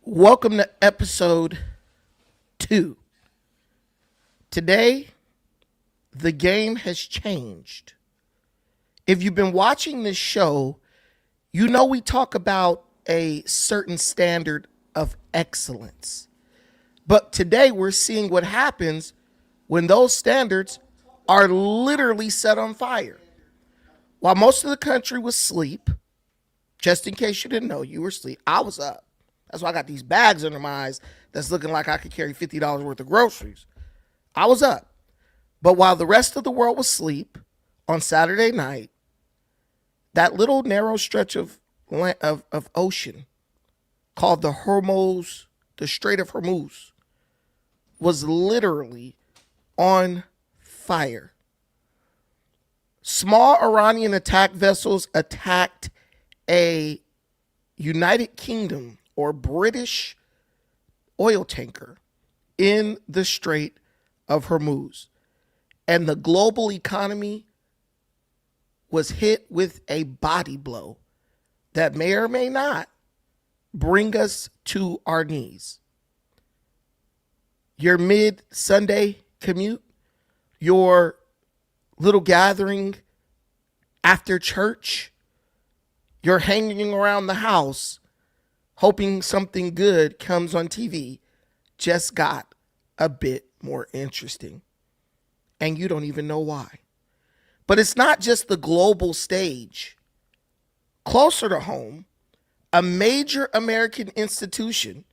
Welcome to episode 2. Today, the game has changed. If you've been watching this show, you know we talk about a certain standard of excellence. But today, we're seeing what happens when those standards are literally set on fire. While most of the country was asleep, just in case you didn't know, you were asleep, I was up. That's why I got these bags under my eyes that's looking like I could carry $50 worth of groceries. I was up. But while the rest of the world was asleep on Saturday night, that little narrow stretch of ocean called the Hormuz, the Strait of Hormuz, was literally on fire. Small Iranian attack vessels attacked a United Kingdom or British oil tanker in the Strait of Hormuz. And the global economy was hit with a body blow that may or may not bring us to our knees. Your mid-Sunday commute, your little gathering after church, you're hanging around the house hoping something good comes on TV, just got a bit more interesting. And you don't even know why. But it's not just the global stage. Closer to home, a major American institution,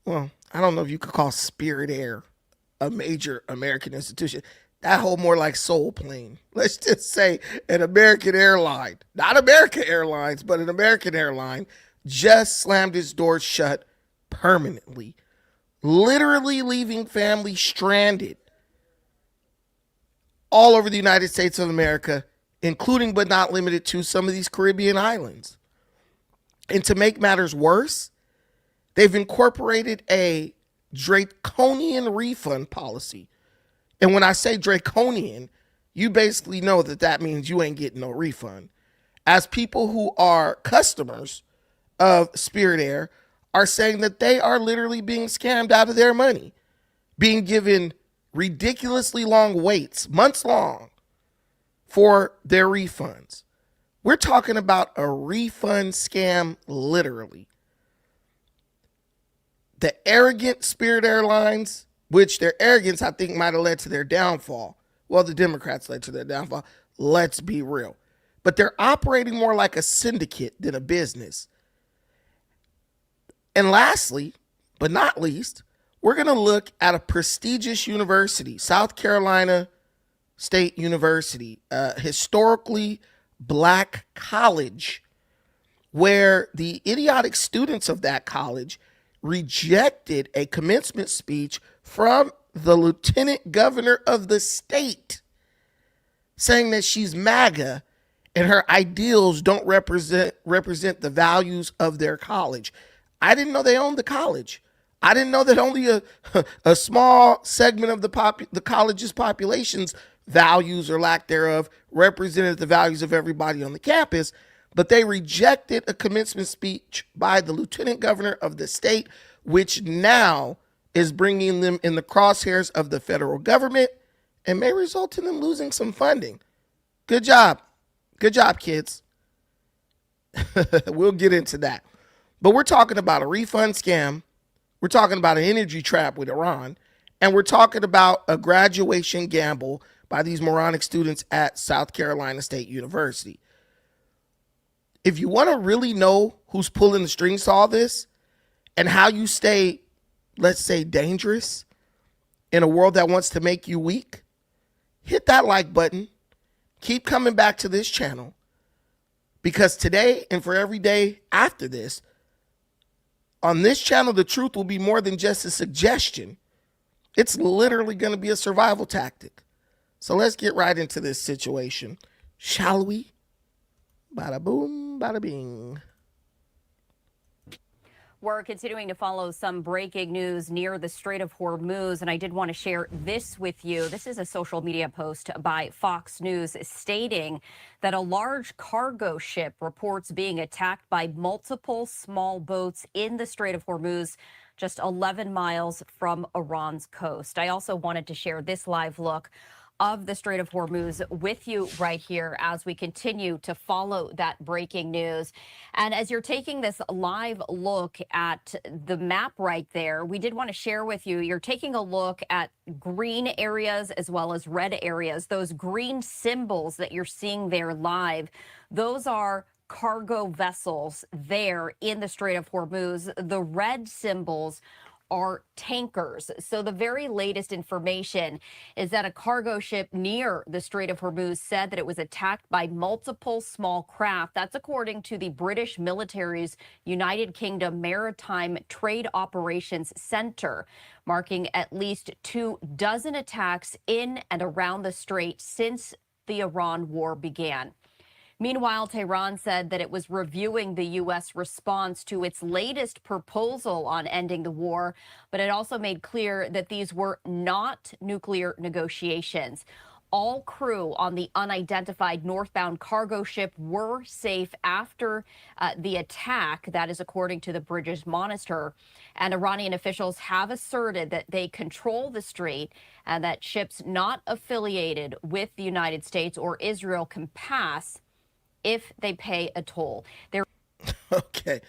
well, I don't know if you could call Spirit Air a major American institution. That whole more like Soul Plane. Let's just say an American airline, not American Airlines, but an American airline just slammed its doors shut permanently, literally leaving families stranded all over the United States of America, including but not limited to some of these Caribbean islands. And to make matters worse, they've incorporated a draconian refund policy. And when I say draconian, you basically know that that means you ain't getting no refund. As people who are customers of Spirit Air are saying that they are literally being scammed out of their money, being given ridiculously long waits, months long, for their refunds. We're talking about a refund scam, literally. The arrogant Spirit Airlines, which their arrogance, I think, might have led to their downfall. Well, the Democrats led to their downfall. Let's be real. But they're operating more like a syndicate than a business. And lastly, but not least, we're going to look at a prestigious university, South Carolina State University, a historically black college, where the idiotic students of that college rejected a commencement speech from the lieutenant governor of the state, saying that she's MAGA and her ideals don't represent the values of their college. I didn't know they owned the college. I didn't know that only a small segment of the college's population's values or lack thereof represented the values of everybody on the campus. But they rejected a commencement speech by the lieutenant governor of the state, which now is bringing them in the crosshairs of the federal government and may result in them losing some funding. Good job. Good job, kids. We'll get into that. But we're talking about a refund scam. We're talking about an energy trap with Iran. And we're talking about a graduation gamble by these moronic students at South Carolina State University. If you want to really know who's pulling the strings to all this and how you stay, let's say, dangerous in a world that wants to make you weak, hit that like button. Keep coming back to this channel, because today and for every day after this, on this channel, the truth will be more than just a suggestion. It's literally going to be a survival tactic. So let's get right into this situation, shall we? Bada boom, bada bing. We're continuing to follow some breaking news near the Strait of Hormuz, and I did want to share this with you. This is a social media post by Fox News stating that a large cargo ship reports being attacked by multiple small boats in the Strait of Hormuz, just 11 miles from Iran's coast. I also wanted to share this live look of the Strait of Hormuz with you right here as we continue to follow that breaking news. And as you're taking this live look at the map right there, we did want to share with you, you're taking a look at green areas as well as red areas. Those green symbols that you're seeing there live, those are cargo vessels there in the Strait of Hormuz. The red symbols are tankers. So the very latest information is that a cargo ship near the Strait of Hormuz said that it was attacked by multiple small craft. That's according to the British military's United Kingdom Maritime Trade Operations Center, marking at least 24 attacks in and around the strait since the Iran war began. Meanwhile, Tehran said that it was reviewing the U.S. response to its latest proposal on ending the war, but it also made clear that these were not nuclear negotiations. All crew on the unidentified northbound cargo ship were safe after the attack. That is according to the British Monitor. And Iranian officials have asserted that they control the strait and that ships not affiliated with the United States or Israel can pass if they pay a toll. Okay.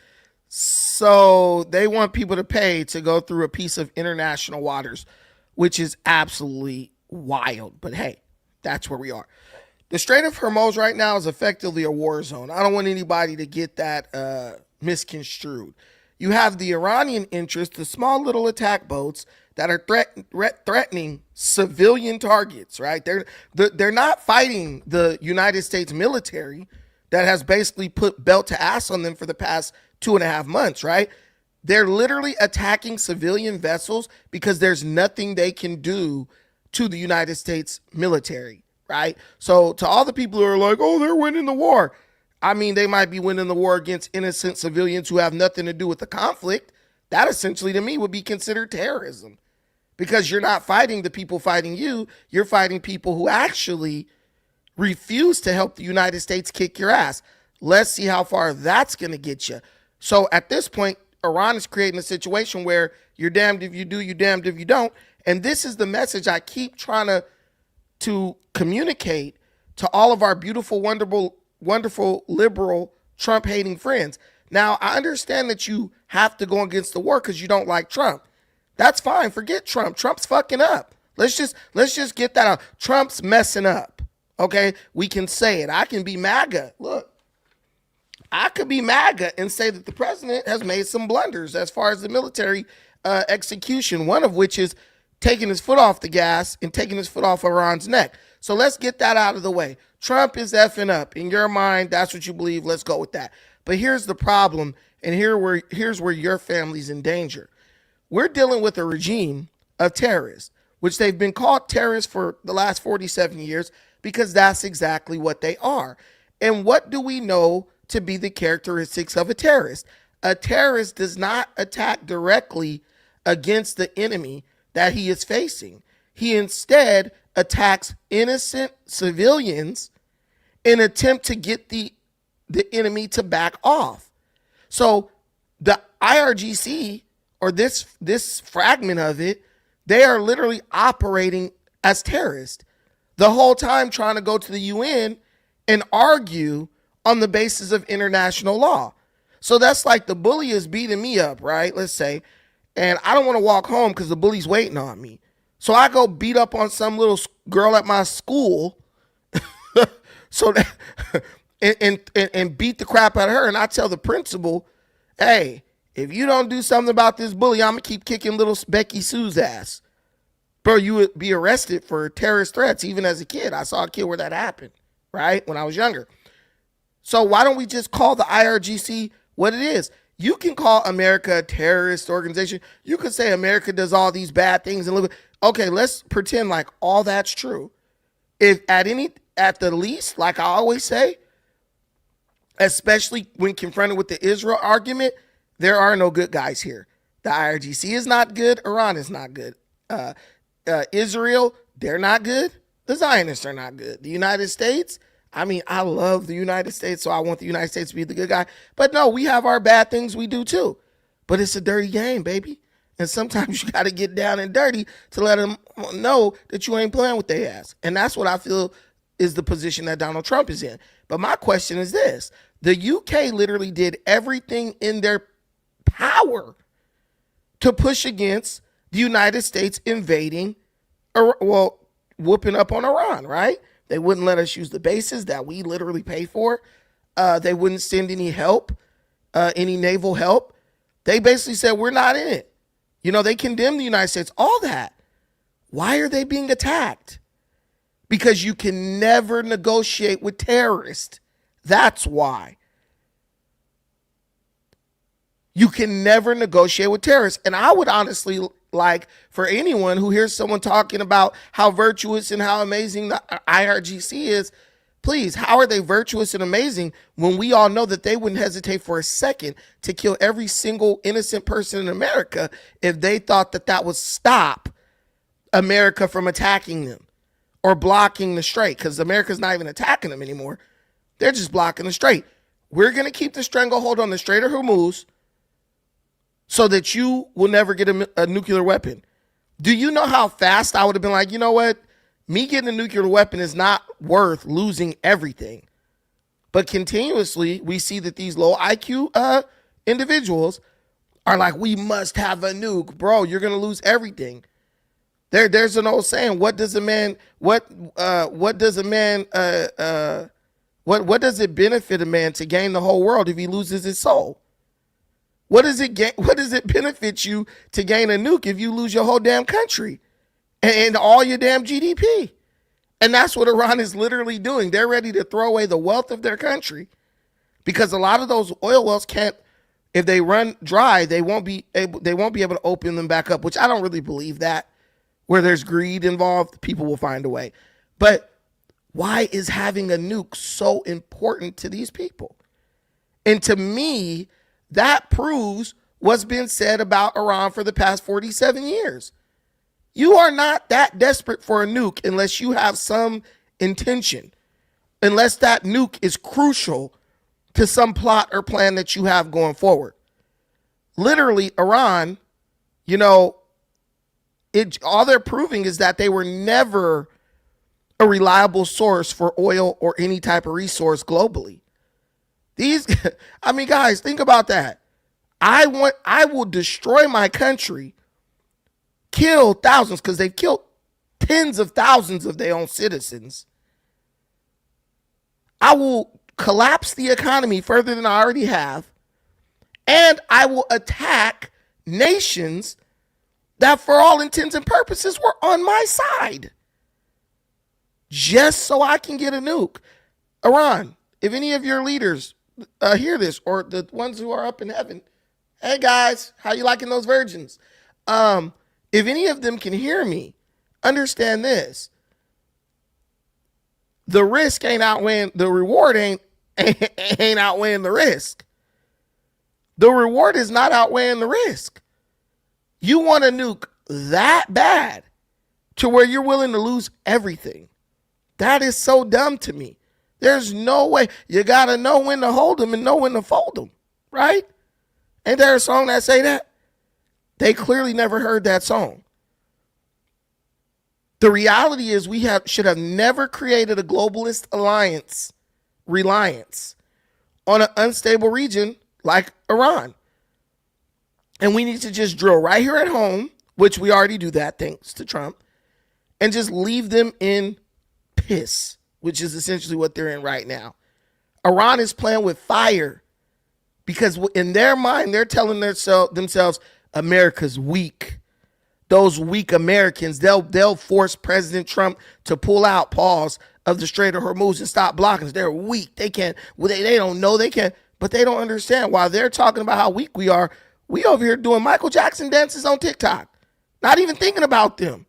So they want people to pay to go through a piece of international waters, which is absolutely wild. But hey, that's where we are. The Strait of Hormuz right now is effectively a war zone. I don't want anybody to get that misconstrued. You have the Iranian interest, the small little attack boats that are threatening civilian targets, right? They're not fighting the United States military that has basically put belt to ass on them for the past 2.5 months, right? They're literally attacking civilian vessels because there's nothing they can do to the United States military, right? So to all the people who are like, oh, they're winning the war. I mean, they might be winning the war against innocent civilians who have nothing to do with the conflict. That essentially to me would be considered terrorism because you're not fighting the people fighting you. You're fighting people who actually refuse to help the United States kick your ass. Let's see how far that's going to get you. So at this point, Iran is creating a situation where you're damned if you do, you're damned if you don't. And this is the message I keep trying to communicate to all of our beautiful, wonderful, liberal, Trump-hating friends. Now, I understand that you have to go against the war because you don't like Trump. That's fine. Forget Trump. Trump's fucking up. Let's just get that out. Trump's messing up. Okay, we can say it. I can be MAGA. Look, I could be MAGA and say that the president has made some blunders as far as the military execution, one of which is taking his foot off the gas and taking his foot off Iran's neck. So let's get that out of the way. Trump is effing up. In your mind, that's what you believe. Let's go with that. But here's the problem, and here's where your family's in danger. We're dealing with a regime of terrorists, which they've been called terrorists for the last 47 years, because that's exactly what they are. And what do we know to be the characteristics of a terrorist? A terrorist does not attack directly against the enemy that he is facing. He instead attacks innocent civilians in an attempt to get the enemy to back off. So the IRGC, or this fragment of it, they are literally operating as terrorists the whole time, trying to go to the UN and argue on the basis of international law. So that's like the bully is beating me up, right? Let's say, and I don't want to walk home because the bully's waiting on me. So I go beat up on some little girl at my school, so that and beat the crap out of her. And I tell the principal, hey, if you don't do something about this bully, I'm gonna keep kicking little Becky Sue's ass. Bro, you would be arrested for terrorist threats even as a kid. I saw a kid where that happened, right? When I was younger. So why don't we just call the IRGC what it is? You can call America a terrorist organization. You could say America does all these bad things and live. Okay, let's pretend like all that's true. If at the least, like I always say, especially when confronted with the Israel argument, There are no good guys here. The IRGC is not good. Iran is not good. Israel, they're not good. The Zionists are not good. The United States, I mean, I love the United States, so I want the United States to be the good guy. But no, we have our bad things we do too. But it's a dirty game, baby. And sometimes you got to get down and dirty to let them know that you ain't playing with their ass. And that's what I feel is the position that Donald Trump is in. But my question is this. The UK literally did everything in their power to push against the United States invading, or whooping up on Iran, right? They wouldn't let us use the bases that we literally pay for. They wouldn't send any help, any naval help. They basically said, we're not in it. You know, they condemned the United States, all that. Why are they being attacked? Because you can never negotiate with terrorists. That's why. You can never negotiate with terrorists. And I would honestly like for anyone who hears someone talking about how virtuous and how amazing the IRGC is, please, how are they virtuous and amazing when we all know that they wouldn't hesitate for a second to kill every single innocent person in America if they thought that that would stop America from attacking them or blocking the Strait, because America's not even attacking them anymore. They're just blocking the Strait. We're going to keep the stranglehold on the Strait of Hormuz so that you will never get a nuclear weapon. Do you know how fast I would have been like, you know what? Me getting a nuclear weapon is not worth losing everything. But continuously, we see that these low IQ individuals are like, we must have a nuke. Bro, you're going to lose everything. There's an old saying, what does it benefit a man to gain the whole world if he loses his soul? What does it benefit you to gain a nuke if you lose your whole damn country and all your damn GDP? And that's what Iran is literally doing. They're ready to throw away the wealth of their country because a lot of those oil wells can't, if they run dry, they won't be able to open them back up, which I don't really believe that. Where there's greed involved, people will find a way. But why is having a nuke so important to these people? And to me, that proves what's been said about Iran for the past 47 years. You are not that desperate for a nuke unless you have some intention, unless that nuke is crucial to some plot or plan that you have going forward. Literally, Iran, you know, all they're proving is that they were never a reliable source for oil or any type of resource globally. I mean, guys, think about that. I will destroy my country, kill thousands, because they've killed tens of thousands of their own citizens. I will collapse the economy further than I already have, and I will attack nations that for all intents and purposes were on my side just so I can get a nuke. Iran, if any of your leaders hear this, or the ones who are up in heaven, hey guys, how you liking those virgins? If any of them can hear me, understand this. The risk ain't outweighing, the reward ain't outweighing the risk. The reward is not outweighing the risk. You want a nuke that bad to where you're willing to lose everything. That is so dumb to me. There's no way. You got to know when to hold them and know when to fold them, right? Ain't there a song that say that? They clearly never heard that song. The reality is we should have never created a globalist reliance on an unstable region like Iran. And we need to just drill right here at home, which we already do that thanks to Trump, and just leave them in piss, which is essentially what they're in right now. Iran is playing with fire because in their mind, they're telling themselves America's weak. Those weak Americans, they'll force President Trump to pull out, of the Strait of Hormuz and stop blocking us. They're weak. They can't, they don't know they can't, but they don't understand. While they're talking about how weak we are, we over here doing Michael Jackson dances on TikTok, not even thinking about them.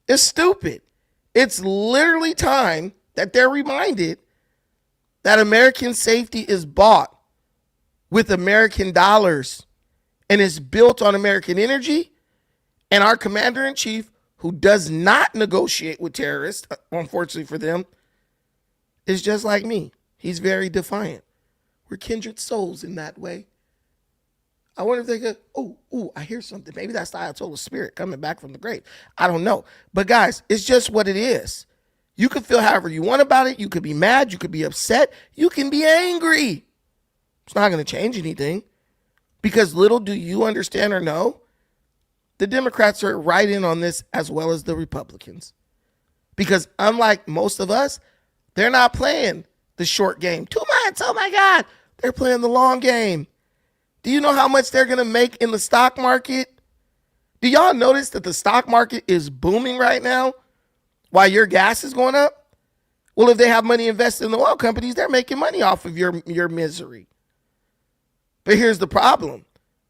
It's stupid. It's literally time that they're reminded that American safety is bought with American dollars and is built on American energy, and our commander-in-chief, who does not negotiate with terrorists, unfortunately for them, is just like me. He's very defiant. We're kindred souls in that way. I wonder if they could, I hear something. Maybe that's the Ayatollah spirit coming back from the grave. I don't know. But guys, it's just what it is. You can feel however you want about it. You could be mad. You could be upset. You can be angry. It's not going to change anything. Because little do you understand or know, the Democrats are right in on this as well as the Republicans. Because unlike most of us, they're not playing the short game. 2 months, oh my God. They're playing the long game. Do you know how much they're going to make in the stock market? Do y'all notice that the stock market is booming right now while your gas is going up? Well, if they have money invested in the oil companies, they're making money off of your misery. But here's the problem.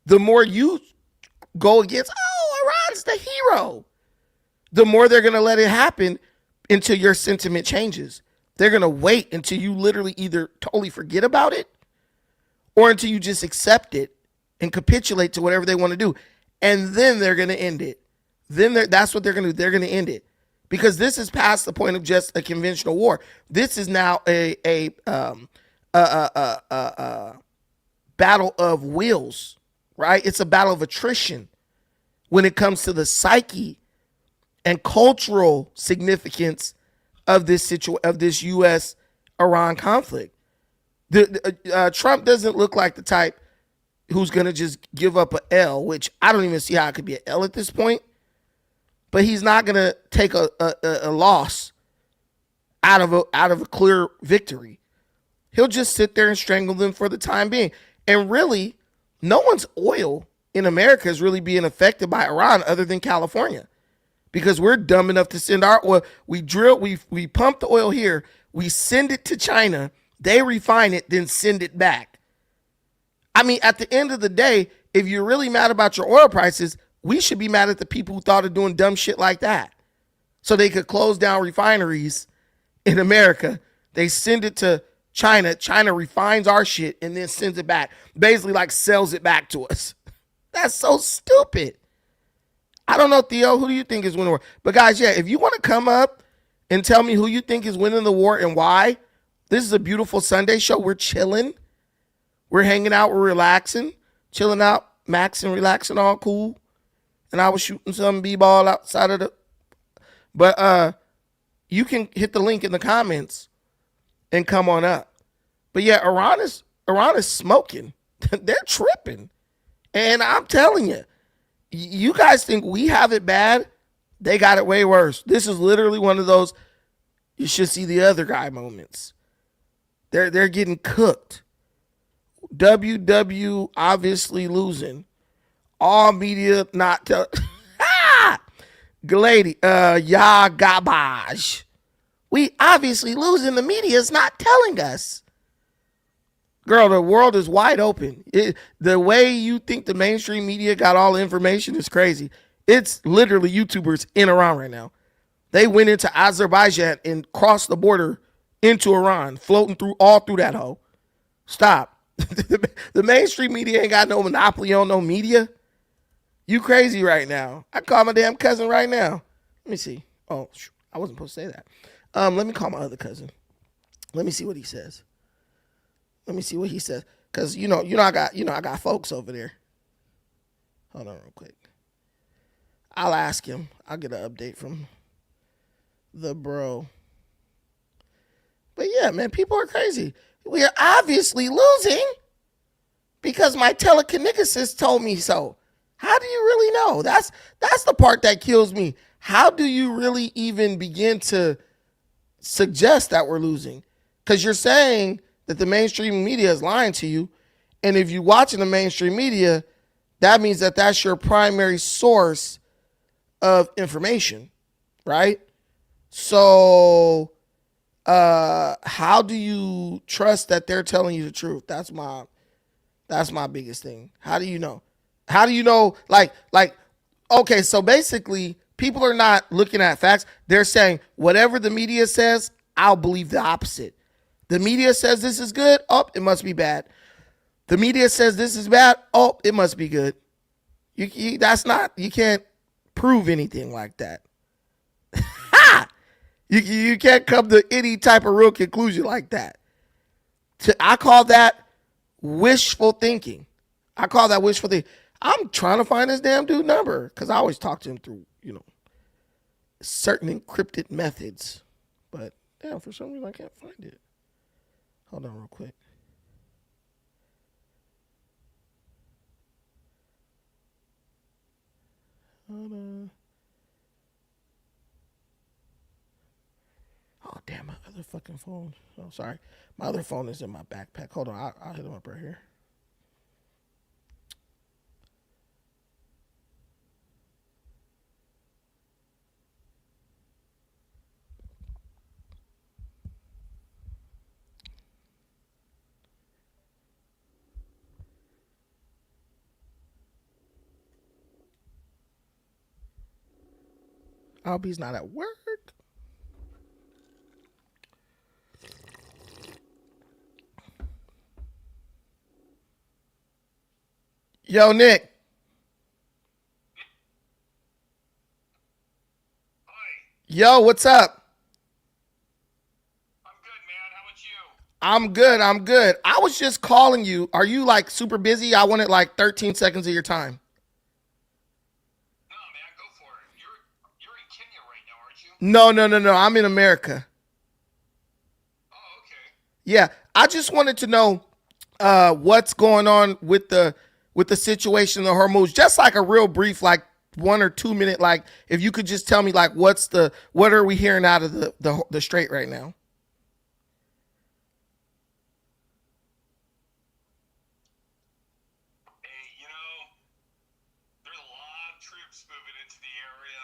The more you go against, Iran's the hero, the more they're going to let it happen until your sentiment changes. They're going to wait until you literally either totally forget about it or until you just accept it and capitulate to whatever they want to do. And then they're going to end it. That's what they're going to do. They're going to end it. Because this is past the point of just a conventional war. This is now a battle of wills, right? It's a battle of attrition when it comes to the psyche and cultural significance of this U.S.-Iran conflict. Trump doesn't look like the type who's going to just give up an L, which I don't even see how it could be an L at this point. But he's not going to take a loss out of a clear victory. He'll just sit there and strangle them for the time being. And really, no one's oil in America is really being affected by Iran other than California. Because we're dumb enough to send our oil. We pump the oil here. We send it to China. They refine it, then send it back. I mean, at the end of the day, if you're really mad about your oil prices, we should be mad at the people who thought of doing dumb shit like that. So they could close down refineries in America. They send it to China. China refines our shit and then sends it back. Basically like sells it back to us. That's so stupid. I don't know, Theo, who do you think is winning the war? But guys, yeah, if you want to come up and tell me who you think is winning the war and why, this is a beautiful Sunday show. We're chilling. We're hanging out. We're relaxing. Chilling out, maxing, relaxing, all cool. And I was shooting some b-ball outside of the... But you can hit the link in the comments and come on up. But yeah, Iran is smoking. They're tripping. And I'm telling you, you guys think we have it bad? They got it way worse. This is literally one of those you should see the other guy moments. They're getting cooked. WW obviously losing. All media not tell. Glady, garbage. We obviously losing. The media is not telling us. Girl, the world is wide open. The way you think the mainstream media got all the information is crazy. It's literally YouTubers in Iran right now. They went into Azerbaijan and crossed the border into Iran, floating all through that hole. Stop. The mainstream media ain't got no monopoly on no media. You crazy right now. I call my damn cousin right now. Let me see. Oh, I wasn't supposed to say that. Let me call my other cousin. Let me see what he says. Let me see what he says. Cause I got folks over there. Hold on real quick. I'll ask him. I'll get an update from the bro. But yeah, man, people are crazy. We are obviously losing because my telekineticist told me so. How do you really know? That's the part that kills me. How do you really even begin to suggest that we're losing? Because you're saying that the mainstream media is lying to you. And if you're watching the mainstream media, that means that that's your primary source of information, right? So how do you trust that they're telling you the truth? That's my biggest thing. How do you know? How do you know? Like, okay, so basically people are not looking at facts. They're saying whatever the media says, I'll believe the opposite. The media says this is good. Oh, it must be bad. The media says this is bad. Oh, it must be good. You can't prove anything like that. You can't come to any type of real conclusion like that. I call that wishful thinking. I'm trying to find this damn dude number because I always talk to him through, certain encrypted methods. But damn, for some reason I can't find it. Hold on real quick. Hold on. Oh, damn, my other fucking phone. Oh, sorry. My other phone is in my backpack. Hold on. I'll hit him up right here. I hope he's not at work. Yo, Nick. Hi. Yo, what's up? I'm good, man. How about you? I'm good. I was just calling you. Are you like super busy? I wanted like 13 seconds of your time. No, man, go for it. You're in Kenya right now, aren't you? No. I'm in America. Oh, okay. Yeah, I just wanted to know what's going on with the situation in the Hormuz. Just like a real brief, like 1 or 2 minute, like if you could just tell me like what are we hearing out of the Strait right now? Hey, there's a lot of troops moving into the area,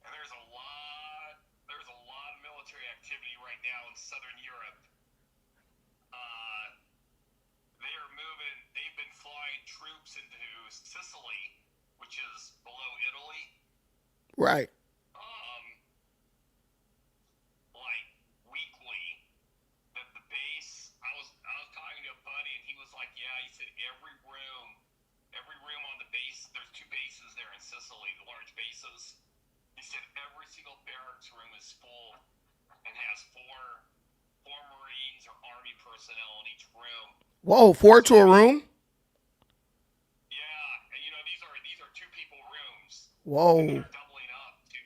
and there's a lot of military activity right now in southern Europe. They've been flying troops into Sicily, which is below Italy. Right. Like weekly, that the base. I was talking to a buddy, and he was like, "Yeah," he said, every room on the base. There's 2 bases there in Sicily, the large bases. He said every single barracks room is full and has four Marines or Army personnel in each room. Whoa, 4 to a room? Yeah, and these are 2-people rooms. Whoa. And they're doubling up too,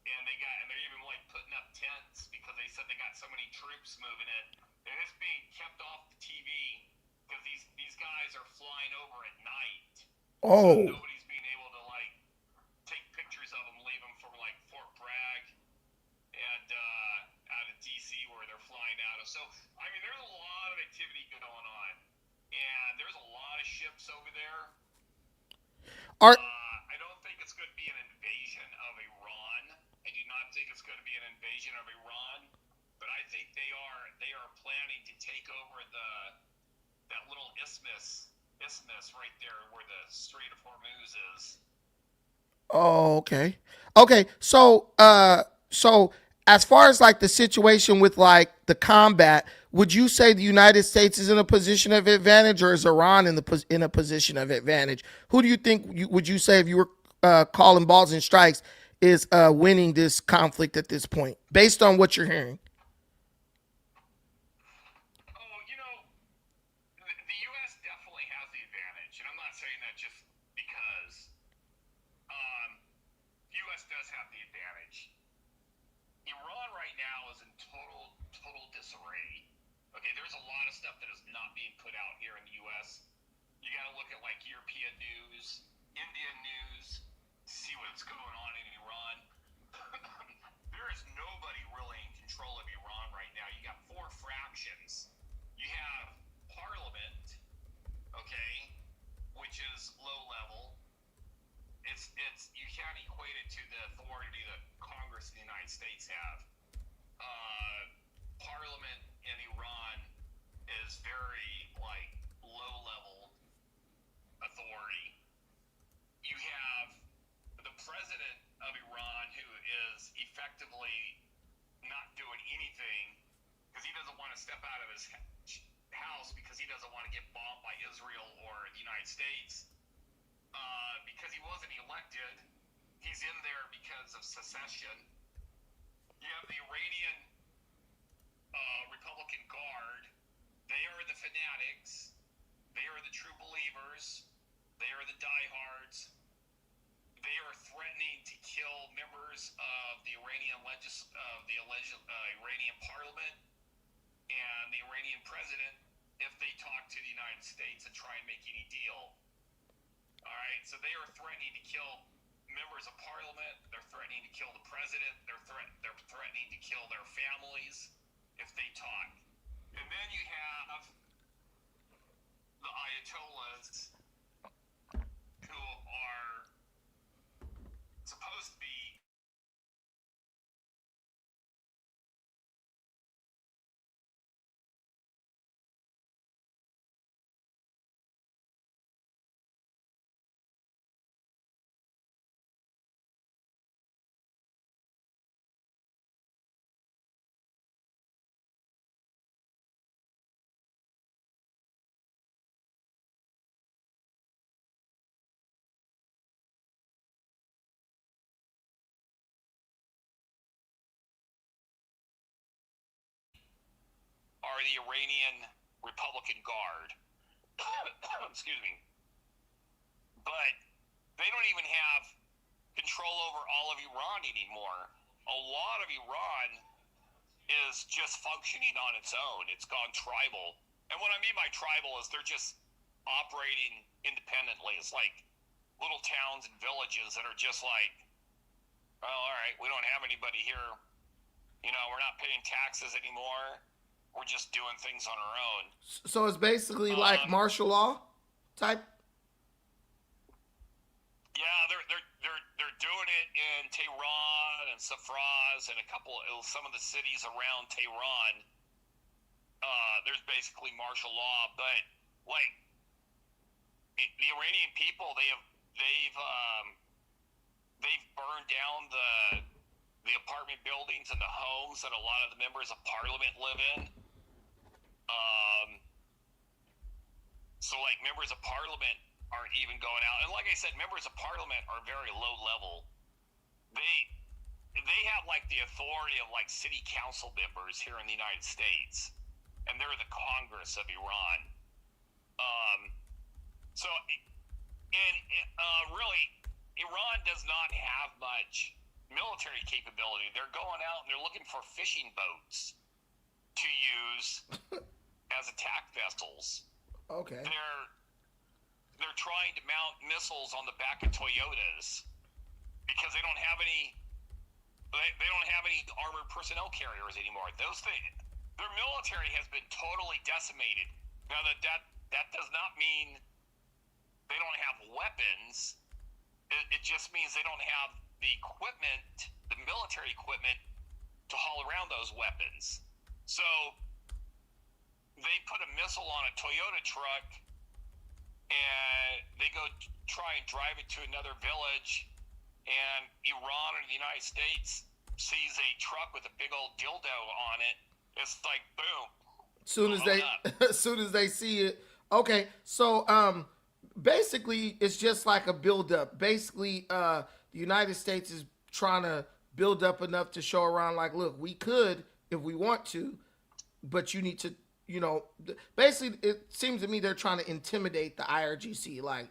and they're even like putting up tents because they said they got so many troops moving in, and it's being kept off the TV because these guys are flying over at night. Oh. So nobody's being able to like take pictures of them, leave them from like Fort Bragg and out of DC where they're flying out of. So I mean, there's a lot of activity going on, and there's a lot of ships over there. I don't think it's going to be an invasion of Iran. I do not think it's going to be an invasion of Iran, but I think they are planning to take over that little isthmus right there where the Strait of Hormuz is. Oh, okay. Okay, so as far as like the situation with like the combat, would you say the United States is in a position of advantage, or is Iran in a position of advantage? Who do you think would you say, if you were calling balls and strikes, is winning this conflict at this point, based on what you're hearing? The U.S. definitely has the advantage, and I'm not saying that just because. The U.S. does have the advantage. Iran right now is in total disarray. Okay, there's a lot of stuff that is not being put out here in the U.S. You got to look at like European news, Indian news, see what's going on in Iran. There is nobody really in control of Iran right now. You got 4 fractions. You have Parliament, okay, which is low level. It's you can't equate it to the authority that Congress in the United States have. Parliament in Iran is very like low level authority. You have the president of Iran, who is effectively not doing anything because he doesn't want to step out of his house because he doesn't want to get bombed by Israel or the United States. Because he wasn't elected, he's in there because of secession. You have the Iranian Republican Guard. They are the fanatics. They are the true believers. They are the diehards. They are threatening to kill members of the Iranian Iranian parliament and the Iranian president if they talk to the United States and try and make any deal. All right, so they are threatening to kill members of parliament. They're threatening to kill the president. They're threatening to kill their families if they talk. And then you have the Ayatollahs who are supposed to be are the Iranian Republican Guard. Excuse me. But they don't even have control over all of Iran anymore. A lot of Iran is just functioning on its own. It's gone tribal. And what I mean by tribal is they're just operating independently. It's like little towns and villages that are just like, well, all right, we don't have anybody here. You know, we're not paying taxes anymore. We're just doing things on our own. So it's basically like martial law type. Yeah, they're doing it in Tehran and Safraz and some of the cities around Tehran. There's basically martial law, but like the Iranian people, they've burned down the apartment buildings and the homes that a lot of the members of parliament live in. So like members of parliament aren't even going out. And like I said, members of parliament are very low level. They have like the authority of like city council members here in the United States. And they're the Congress of Iran. Really, Iran does not have much military capability. They're going out and they're looking for fishing boats to use as attack vessels. Okay. They're trying to mount missiles on the back of Toyotas because they don't have any armored personnel carriers anymore. Those things, their military has been totally decimated. Now that does not mean they don't have weapons. It just means they don't have the equipment, the military equipment, to haul around those weapons. So they put a missile on a Toyota truck and they go try and drive it to another village, and Iran or the United States sees a truck with a big old dildo on it. It's like boom. As soon as they see it. Okay, so basically it's just like a build-up. Basically, the United States is trying to build up enough to show around like, look, we could if we want to, but you need to, you know, basically it seems to me they're trying to intimidate the IRGC. Like,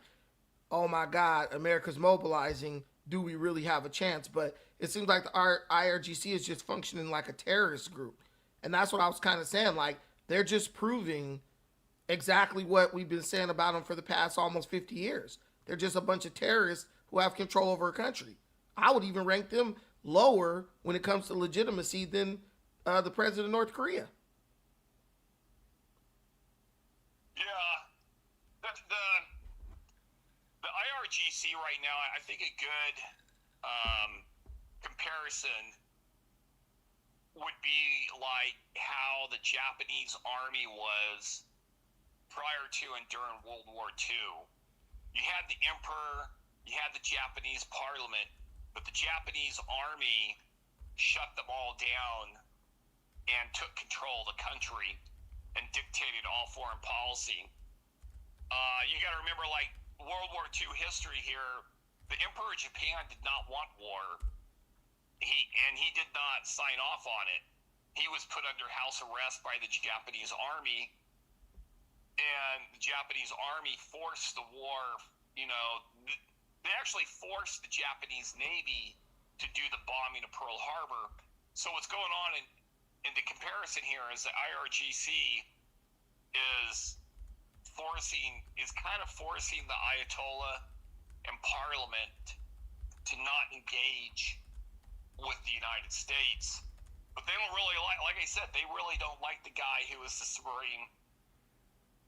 oh my God, America's mobilizing. Do we really have a chance? But it seems like the IRGC is just functioning like a terrorist group. And that's what I was kind of saying. Like, they're just proving exactly what we've been saying about them for the past almost 50 years. They're just a bunch of terrorists who have control over a country. I would even rank them lower when it comes to legitimacy than the president of North Korea. Yeah, the IRGC right now, I think a good comparison would be like how the Japanese army was prior to and during World War II. You had the emperor, you had the Japanese parliament, but the Japanese army shut them all down and took control of the country. and dictated all foreign policy. You got to remember, like, World War II history here, the Emperor of Japan did not want war. He did not sign off on it. He was put under house arrest by the Japanese army, and the Japanese army forced the war. They actually forced the Japanese Navy to do the bombing of Pearl Harbor. So what's going on in the comparison here is the IRGC is kind of forcing the Ayatollah and Parliament to not engage with the United States. But they don't really like I said, they really don't like the guy who is the supreme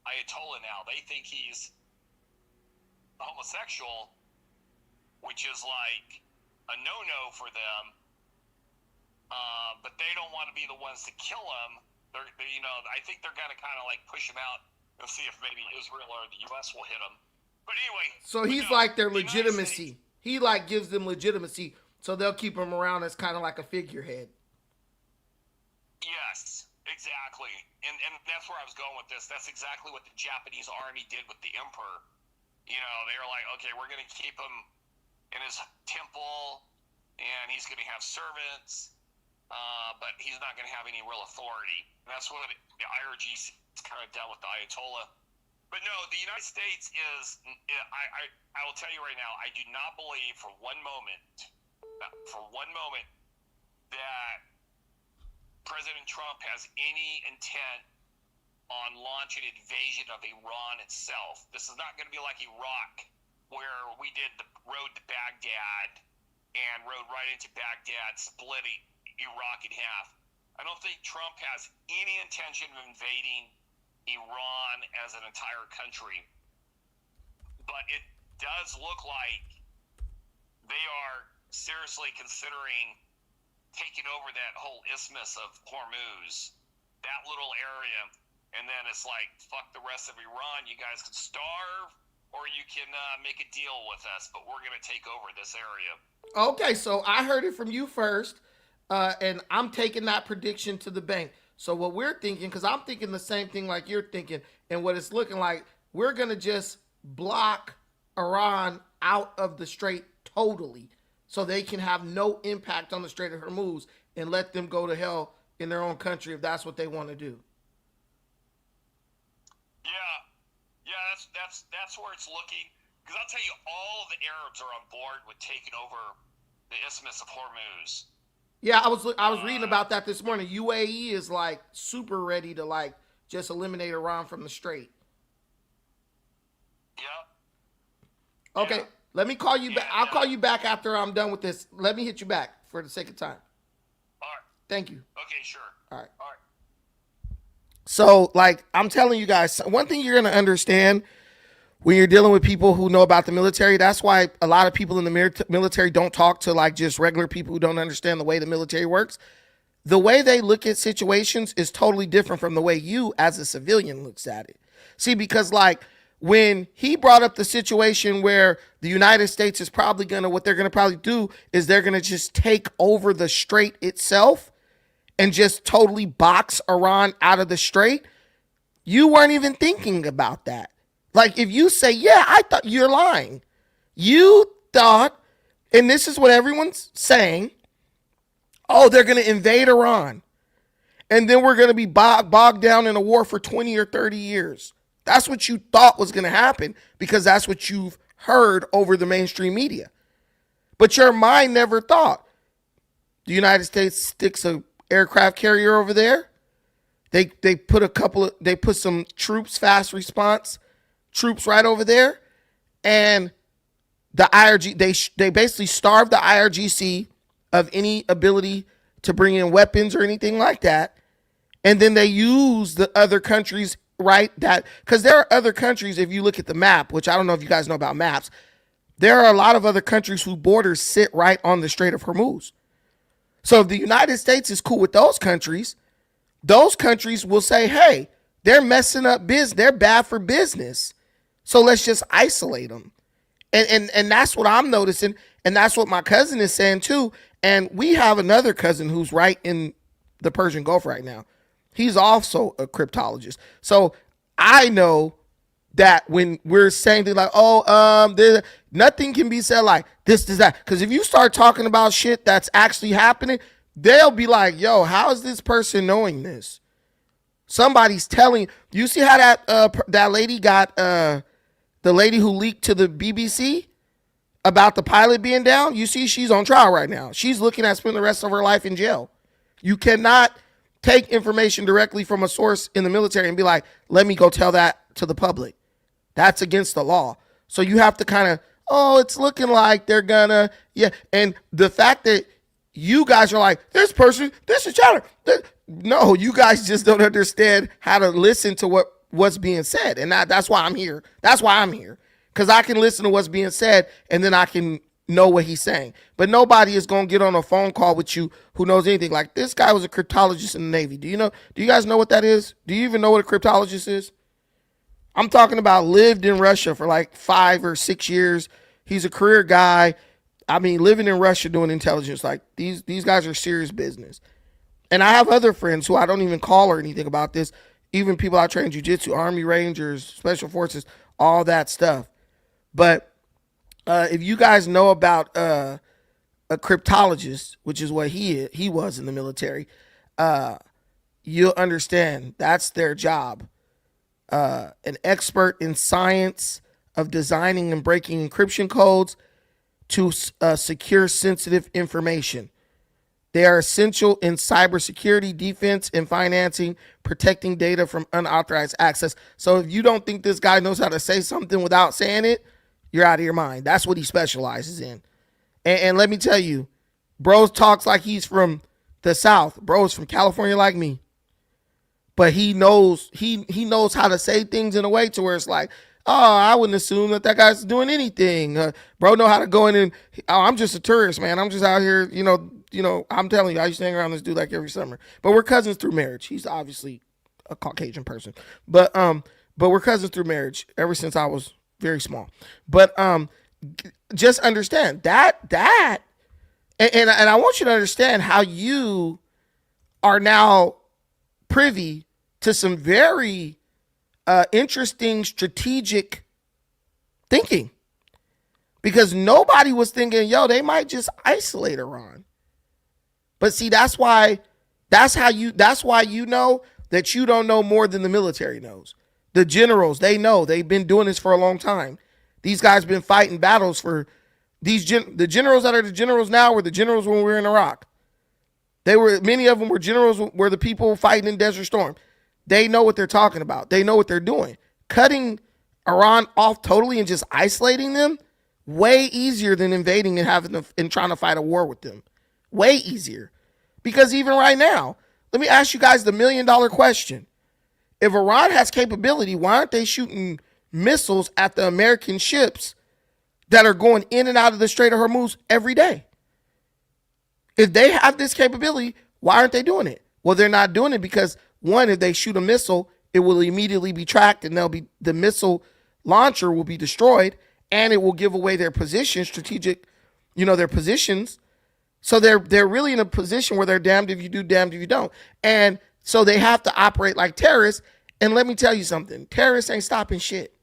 Ayatollah now. They think he's homosexual, which is like a no-no for them. But they don't want to be the ones to kill him. I think they're going to kind of like push him out and see if maybe Israel or the U.S. will hit him. But anyway. So he's like their legitimacy. He like gives them legitimacy, so they'll keep him around as kind of like a figurehead. Yes, exactly. And that's where I was going with this. That's exactly what the Japanese army did with the emperor. They were like, okay, we're going to keep him in his temple, and he's going to have servants, but he's not going to have any real authority. And that's what the IRGC is kind of done with the Ayatollah. But no, the United States is, I will tell you right now, I do not believe for one moment that President Trump has any intent on launching an invasion of Iran itself. This is not going to be like Iraq, where we did the road to Baghdad and rode right into Baghdad, splitting Iraq in half. I don't think Trump has any intention of invading Iran as an entire country. But it does look like they are seriously considering taking over that whole isthmus of Hormuz, that little area, and then it's like, fuck the rest of Iran. You guys can starve, or you can make a deal with us, but we're going to take over this area. Okay, so I heard it from you first, and I'm taking that prediction to the bank. So what we're thinking, because I'm thinking the same thing like you're thinking, and what it's looking like, we're going to just block Iran out of the Strait totally, so they can have no impact on the Strait of Hormuz and let them go to hell in their own country if that's what they want to do. Yeah, that's where it's looking. Because I'll tell you, all of the Arabs are on board with taking over the Isthmus of Hormuz. Yeah, I was reading about that this morning. UAE is like super ready to like just eliminate Iran from the Strait. Yeah. Okay, let me call you back. I'll call you back after I'm done with this. Let me hit you back for the sake of time. All right. Thank you. Okay, sure. All right. All right. So, like, I'm telling you guys, one thing you're going to understand when you're dealing with people who know about the military, that's why a lot of people in the military don't talk to, like, just regular people who don't understand the way the military works. The way they look at situations is totally different from the way you, as a civilian, looks at it. See, because, like, when he brought up the situation where the United States is probably going to, what they're going to probably do is they're going to just take over the Strait itself and just totally box Iran out of the Strait, you weren't even thinking about that. Like, if you say, yeah, I thought, you're lying. You thought, and this is what everyone's saying, oh, they're going to invade Iran, and then we're going to be bogged down in a war for 20 or 30 years. That's what you thought was going to happen because that's what you've heard over the mainstream media. But your mind never thought. The United States sticks a aircraft carrier over there. They put some troops, fast response troops right over there, and the IRG they basically starved the IRGC of any ability to bring in weapons or anything like that, and then they use the other countries, right? That because there are other countries, if you look at the map, which I don't know if you guys know about maps, there are a lot of other countries whose borders sit right on the Strait of Hormuz. So if the United States is cool with those countries will say, hey, they're messing up business. They're bad for business. So let's just isolate them. And that's what I'm noticing. And that's what my cousin is saying too. And we have another cousin who's right in the Persian Gulf right now. He's also a cryptologist. So I know that when we're saying things like, nothing can be said like this, that. Because if you start talking about shit that's actually happening, they'll be like, yo, how is this person knowing this? Somebody's telling you. See how that lady got the lady who leaked to the BBC about the pilot being down? You see, she's on trial right now. She's looking at spending the rest of her life in jail. You cannot take information directly from a source in the military and be like, let me go tell that to the public. That's against the law. So you have to kind of, it's looking like they're gonna, yeah. And the fact that you guys are like, this is chatter. No, you guys just don't understand how to listen to what's being said. And that's why I'm here. That's why I'm here. Because I can listen to what's being said and then I can know what he's saying. But nobody is going to get on a phone call with you who knows anything. Like, this guy was a cryptologist in the Navy. Do you guys know what that is? Do you even know what a cryptologist is? I'm talking about lived in Russia for like 5 or 6 years. He's a career guy. I mean, living in Russia doing intelligence. Like, these guys are serious business. And I have other friends who I don't even call or anything about this. Even people I train jiu-jitsu, Army Rangers, Special Forces, all that stuff. But if you guys know about a cryptologist, which is what he was in the military, you'll understand that's their job. An expert in science of designing and breaking encryption codes to secure sensitive information. They are essential in cybersecurity, defense, and financing, protecting data from unauthorized access. So if you don't think this guy knows how to say something without saying it, you're out of your mind. That's what he specializes in. And let me tell you, bro talks like he's from the South. Bro is from California like me. But he knows how to say things in a way to where it's like, I wouldn't assume that guy's doing anything. Bro know how to go in and, I'm just a tourist, man. I'm just out here, I'm telling you, I used to hang around this dude like every summer. But we're cousins through marriage. He's obviously a Caucasian person. But we're cousins through marriage ever since I was very small. But just understand that and I want you to understand how you are now privy to some very interesting strategic thinking, because nobody was thinking, they might just isolate Iran. But see, that's why you know that you don't know more than the military knows. The generals, they know. They've been doing this for a long time. These guys been fighting battles for the generals that are the generals now were the generals when we were in Iraq. Many of them were generals, were the people fighting in Desert Storm. They know what they're talking about. They know what they're doing. Cutting Iran off totally and just isolating them, way easier than invading and trying to fight a war with them. Way easier. Because even right now, let me ask you guys the $1 million question. If Iran has capability, why aren't they shooting missiles at the American ships that are going in and out of the Strait of Hormuz every day? If they have this capability, why aren't they doing it? Well, they're not doing it because, one, if they shoot a missile, it will immediately be tracked and the missile launcher will be destroyed, and it will give away their position, strategic, their positions. So they're really in a position where they're damned if you do, damned if you don't. And so they have to operate like terrorists. And let me tell you something, terrorists ain't stopping shit.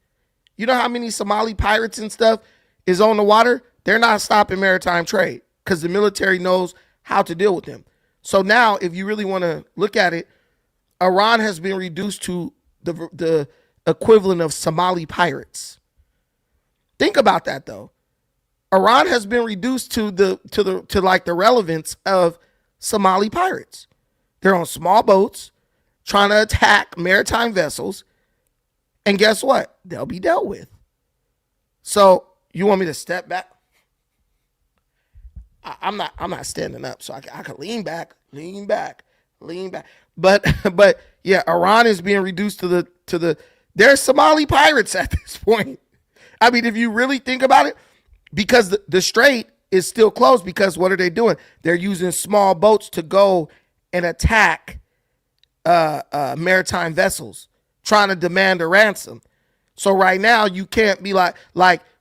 You know how many Somali pirates and stuff is on the water? They're not stopping maritime trade because the military knows how to deal with them. So now, if you really want to look at it, Iran has been reduced to the equivalent of Somali pirates. Think about that, though. Iran has been reduced to the relevance of Somali pirates. They're on small boats trying to attack maritime vessels, and guess what? They'll be dealt with. So you want me to step back? I'm not standing up, so I can lean back. But yeah, Iran is being reduced to they're Somali pirates at this point. I mean, if you really think about it, because the Strait is still closed, because what are they doing? They're using small boats to go and attack maritime vessels, trying to demand a ransom. So right now, you can't be like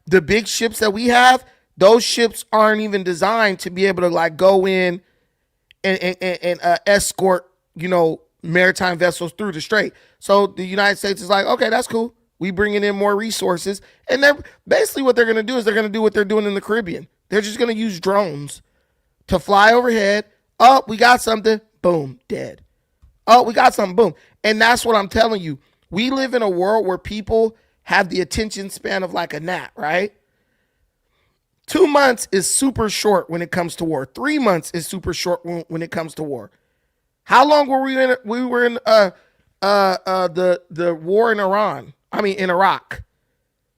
the big ships that we have. Those ships aren't even designed to be able to go in and escort maritime vessels through the Strait. So the United States is like, okay, that's cool. We bringing in more resources. And they're basically what they're going to do is they're going to do what they're doing in the Caribbean. They're just going to use drones to fly overhead. Oh, we got something. Boom, dead. Oh, we got something. Boom. And that's what I'm telling you. We live in a world where people have the attention span of like a gnat, right? 2 months is super short when it comes to war. 3 months is super short when it comes to war. How long were we in? We were in the war in Iran. I mean, in Iraq,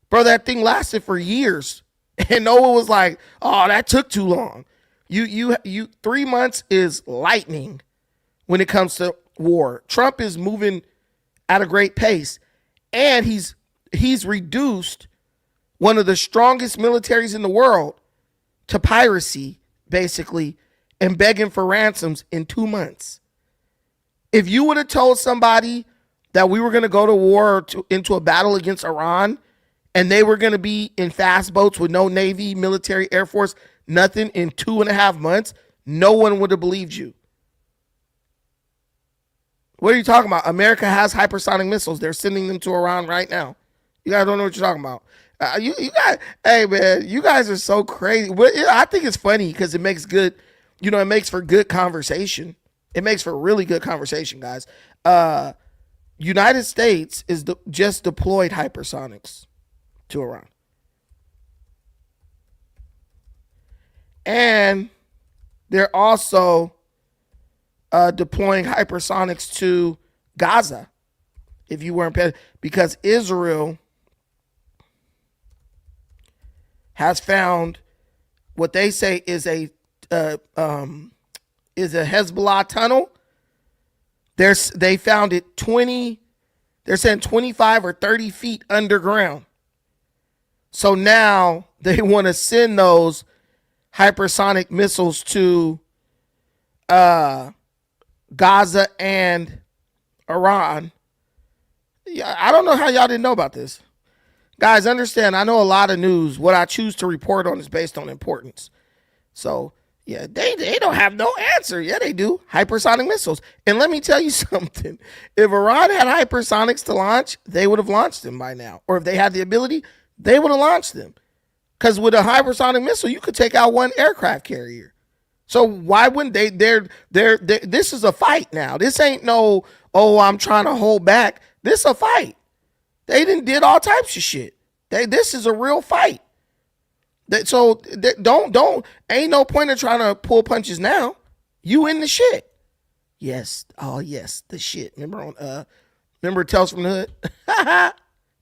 bro. That thing lasted for years, and no one was like, "Oh, that took too long." You 3 months is lightning when it comes to war. Trump is moving at a great pace, and he's reduced one of the strongest militaries in the world to piracy, basically, and begging for ransoms in 2 months. If you would have told somebody that we were going to go to war or into a battle against Iran and they were going to be in fast boats with no Navy, military, Air Force, nothing in 2.5 months, no one would have believed you. What are you talking about? America has hypersonic missiles. They're sending them to Iran right now. You guys don't know what you're talking about. You guys, hey man, you guys are so crazy. I think it's funny because it makes good, it makes for good conversation. It makes for really good conversation, guys. United States is just deployed hypersonics to Iran. And they're also deploying hypersonics to Gaza, if you weren't paying, because Israel has found what they say is a Hezbollah tunnel. They found it they're saying 25 or 30 feet underground. So now they want to send those hypersonic missiles to Gaza and Iran. Yeah, I don't know how y'all didn't know about this. Guys, understand, I know a lot of news. What I choose to report on is based on importance. So, yeah, they don't have no answer. Yeah, they do. Hypersonic missiles. And let me tell you something. If Iran had hypersonics to launch, they would have launched them by now. Or if they had the ability, they would have launched them. Because with a hypersonic missile, you could take out one aircraft carrier. So why wouldn't they? This is a fight now. This ain't no, I'm trying to hold back. This is a fight. They did all types of shit. This is a real fight. Ain't no point in trying to pull punches now. You in the shit. Yes. Oh yes, the shit. Remember Tales from the Hood?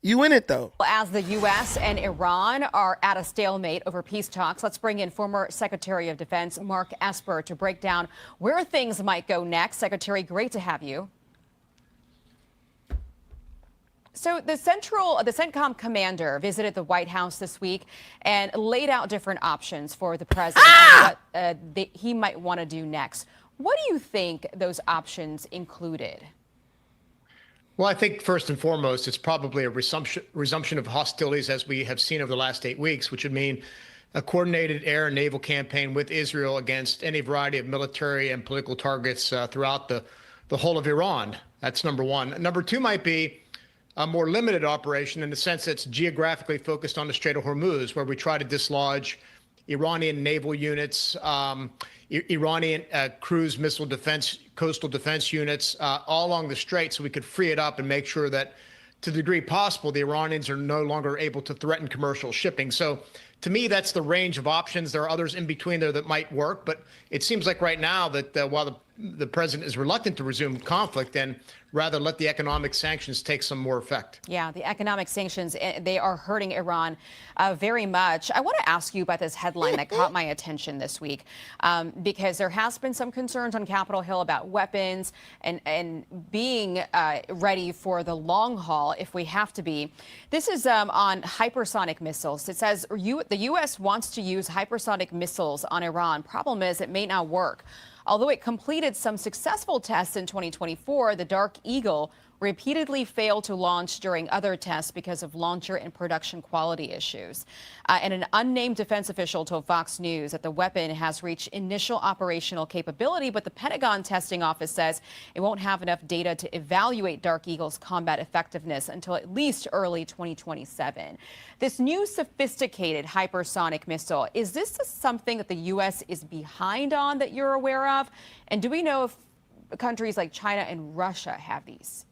You in it though. As the U.S. and Iran are at a stalemate over peace talks, let's bring in former Secretary of Defense Mark Esper to break down where things might go next. Secretary, great to have you. So the CENTCOM commander visited the White House this week and laid out different options for the president and what he might want to do next. What do you think those options included? Well, I think first and foremost, it's probably a resumption of hostilities as we have seen over the last 8 weeks, which would mean a coordinated air and naval campaign with Israel against any variety of military and political targets throughout the whole of Iran. That's number one. Number two might be a more limited operation in the sense that it's geographically focused on the Strait of Hormuz, where we try to dislodge Iranian naval units, Iranian cruise missile defense, coastal defense units all along the Strait, so we could free it up and make sure that, to the degree possible, the Iranians are no longer able to threaten commercial shipping. So to me, that's the range of options. There are others in between there that might work, but it seems like right now that while the president is reluctant to resume conflict and rather let the economic sanctions take some more effect. Yeah, the economic sanctions, they are hurting Iran very much. I want to ask you about this headline that caught my attention this week, because there has been some concerns on Capitol Hill about weapons and being ready for the long haul if we have to be. This is on hypersonic missiles. It says the U.S. wants to use hypersonic missiles on Iran. Problem is, it may not work. Although it completed some successful tests in 2024, the Dark Eagle repeatedly failed to launch during other tests because of launcher and production quality issues. And an unnamed defense official told Fox News that the weapon has reached initial operational capability, but the Pentagon testing office says it won't have enough data to evaluate Dark Eagle's combat effectiveness until at least early 2027. This new sophisticated hypersonic missile, is this something that the U.S. is behind on that you're aware of? And do we know if countries like China and Russia have these?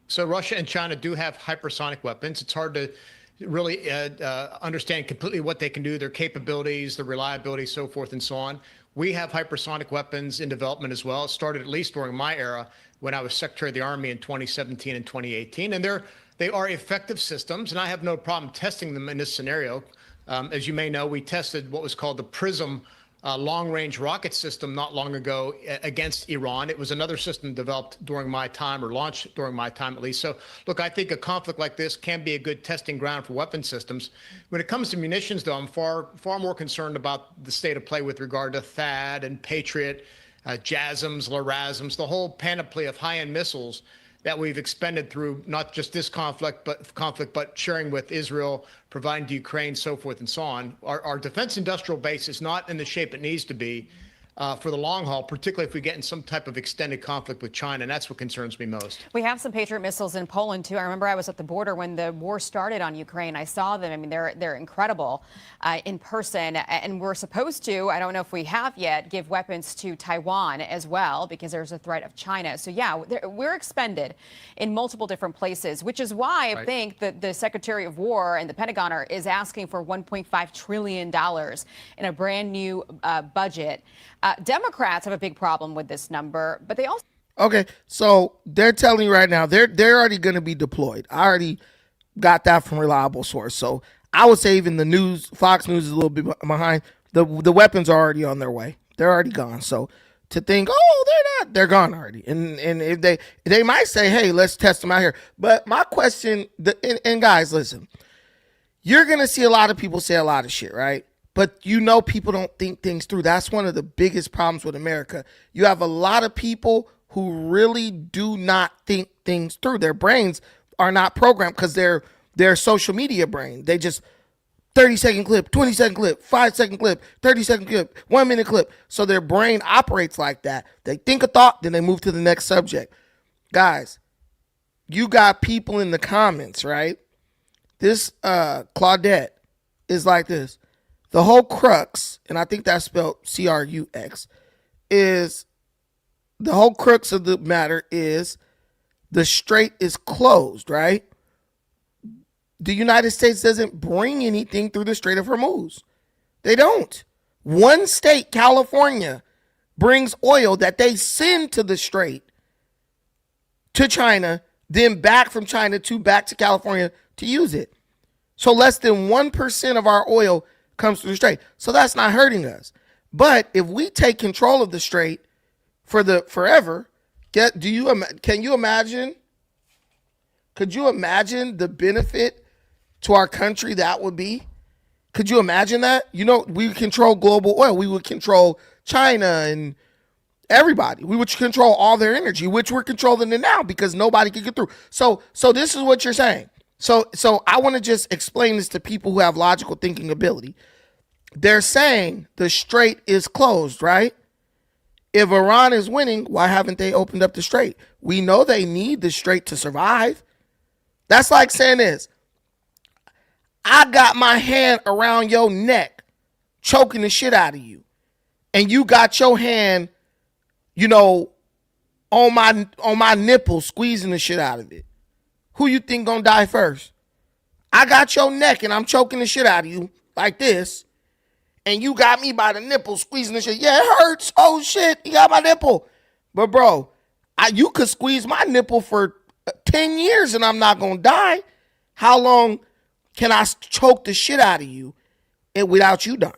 So Russia and China do have hypersonic weapons. It's hard to really understand completely what they can do, their capabilities, their reliability, so forth and so on. We have hypersonic weapons in development as well. It started at least during my era when I was Secretary of the Army in 2017 and 2018. And they are effective systems, and I have no problem testing them in this scenario. As you may know, we tested what was called the PRISM long-range rocket system not long ago against Iran. It was another system developed during my time, or launched during my time at least. So, look, I think a conflict like this can be a good testing ground for weapon systems. When it comes to munitions, though, I'm far more concerned about the state of play with regard to THAAD and Patriot, JASSMs, LRASMs, the whole panoply of high-end missiles that we've expended through not just this conflict, but sharing with Israel, providing to Ukraine, so forth and so on. Our defense industrial base is not in the shape it needs to be for the long haul, particularly if we get in some type of extended conflict with China, and that's what concerns me most. We have some Patriot missiles in Poland, too. I remember I was at the border when the war started on Ukraine. I saw them. I mean, they're incredible in person, and we're supposed to, I don't know if we have yet, give weapons to Taiwan as well, because there's a threat of China. So, yeah, we're expended in multiple different places, which is why I think that the Secretary of War and the Pentagon is asking for $1.5 trillion in a brand new budget. Democrats have a big problem with this number, but they also... Okay, so they're telling you right now, they're already going to be deployed. I already got that from reliable source. So I would say even the news, Fox News is a little bit behind. The weapons are already on their way. They're already gone. So to think, oh, they're not, they're gone already. And if they might say, hey, let's test them out here. But my question, and guys, listen, you're going to see a lot of people say a lot of shit, right? But you know people don't think things through. That's one of the biggest problems with America. You have a lot of people who really do not think things through. Their brains are not programmed because they're social media brain. They just 30-second clip, 20-second clip, 5-second clip, 30-second clip, 1-minute clip. So their brain operates like that. They think a thought, then they move to the next subject. Guys, you got people in the comments, right? This Claudette is like this. The whole crux, and I think that's spelled CRUX, is the whole crux of the matter is the Strait is closed, right? The United States doesn't bring anything through the Strait of Hormuz. They don't. One state, California, brings oil that they send to the Strait to China, then back from China back to California to use it. So less than 1% of our oil comes through the Strait. So that's not hurting us. But if we take control of the Strait for the forever, can you imagine? Could you imagine the benefit to our country that would be? Could you imagine that? You know, we would control global oil. We would control China and everybody. We would control all their energy, which we're controlling it now because nobody can get through. So this is what you're saying. So I want to just explain this to people who have logical thinking ability. They're saying the Strait is closed, right? If Iran is winning, why haven't they opened up the Strait? We know they need the Strait to survive. That's like saying this. I got my hand around your neck, choking the shit out of you. And you got your hand, on my nipple, squeezing the shit out of it. Who you think gonna die first? I got your neck and I'm choking the shit out of you like this. And you got me by the nipple squeezing the shit. Yeah, it hurts. Oh shit, you got my nipple. But bro, you could squeeze my nipple for 10 years and I'm not gonna die. How long can I choke the shit out of you and without you dying?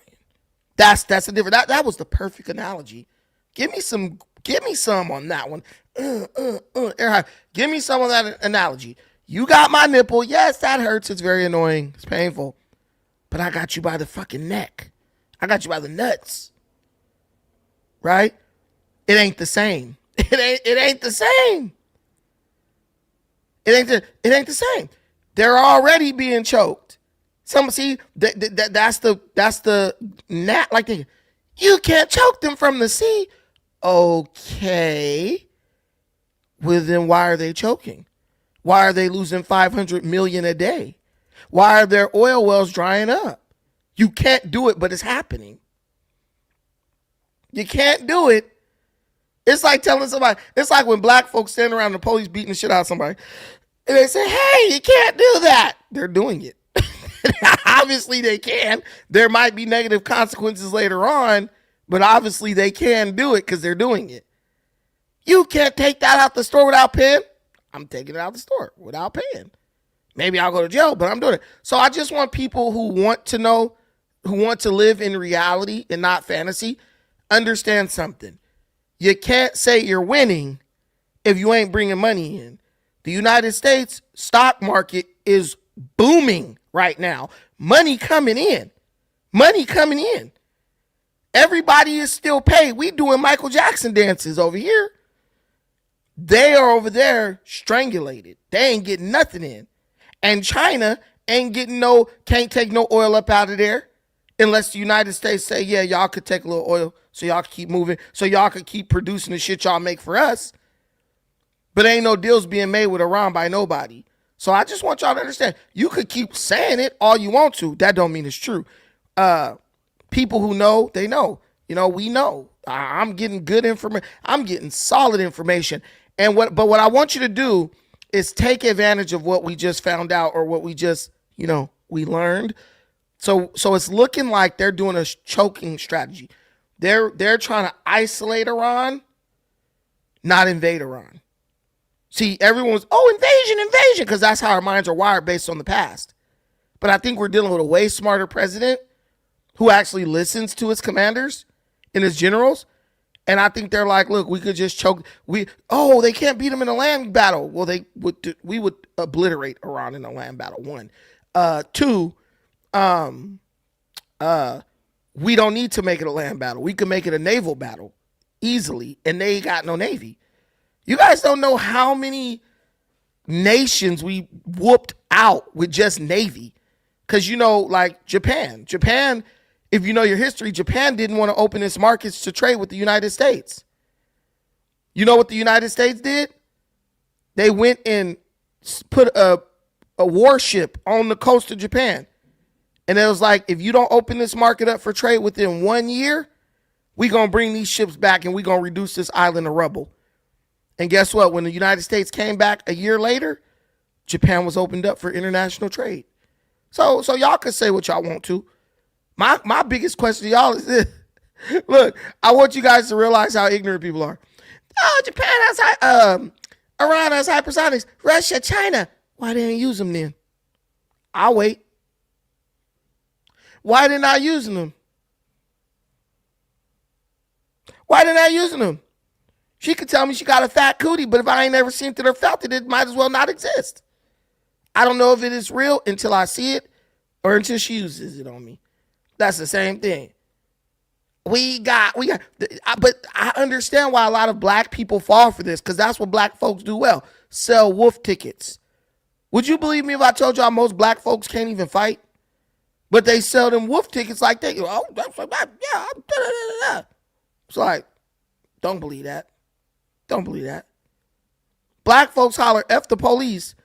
That's the difference. That was the perfect analogy. Give me some on that one. Give me some of that analogy. You got my nipple. Yes, that hurts. It's very annoying. It's painful. But I got you by the fucking neck. I got you by the nuts. Right? It ain't the same. It ain't the same. It ain't the same. They're already being choked. Some see that's the gnat like they, you can't choke them from the sea. Okay. Well, then why are they choking? Why are they losing 500 million a day? Why are their oil wells drying up? You can't do it, but it's happening. You can't do it. It's like telling somebody, it's like when black folks stand around the police beating the shit out of somebody. And they say, hey, you can't do that. They're doing it. Obviously they can. There might be negative consequences later on, but obviously they can do it because they're doing it. You can't take that out the store without paying. I'm taking it out the store without paying. Maybe I'll go to jail, but I'm doing it. So I just want people who want to know, who want to live in reality and not fantasy, understand something. You can't say you're winning if you ain't bringing money in. The United States stock market is booming right now. Money coming in. Money coming in. Everybody is still paid. We doing Michael Jackson dances over here. They are over there strangulated. They ain't getting nothing in. And China ain't getting can't take no oil up out of there unless the United States say, yeah, y'all could take a little oil so y'all can keep moving, so y'all could keep producing the shit y'all make for us. But ain't no deals being made with Iran by nobody. So I just want y'all to understand, you could keep saying it all you want to. That don't mean it's true. People who know, they know. You know, we know. I'm getting good information. I'm getting solid information. But what I want you to do is take advantage of what we just found out or what we just, we learned. So it's looking like they're doing a choking strategy. They're trying to isolate Iran, not invade Iran. See, everyone's, invasion, because that's how our minds are wired based on the past. But I think we're dealing with a way smarter president who actually listens to his commanders and his generals. And I think they're like, look, we could just choke. They can't beat them in a land battle. Well, we would obliterate Iran in a land battle. 1. 2, we don't need to make it a land battle. We could make it a naval battle easily. And they got no navy. You guys don't know how many nations we whooped out with just navy. Because, like Japan, if you know your history, Japan didn't want to open its markets to trade with the United States. You know what the United States did? They went and put a warship on the coast of Japan. And it was like, if you don't open this market up for trade within 1 year, we're going to bring these ships back and we're going to reduce this island to rubble. And guess what? When the United States came back a year later, Japan was opened up for international trade. So y'all can say what y'all want to. My biggest question to y'all is this. Look, I want you guys to realize how ignorant people are. Oh, Japan has Iran has hypersonics. Russia, China. Why didn't use them then? I'll wait. Why didn't I use them? Why didn't I use them? She could tell me she got a fat cootie, but if I ain't never seen it or felt it, it might as well not exist. I don't know if it is real until I see it or until she uses it on me. That's the same thing. But I understand why a lot of black people fall for this, because that's what black folks do well. Sell wolf tickets. Would you believe me if I told y'all most black folks can't even fight? But they sell them wolf tickets like they, It's like, don't believe that. Don't believe that. Black folks holler, F the police.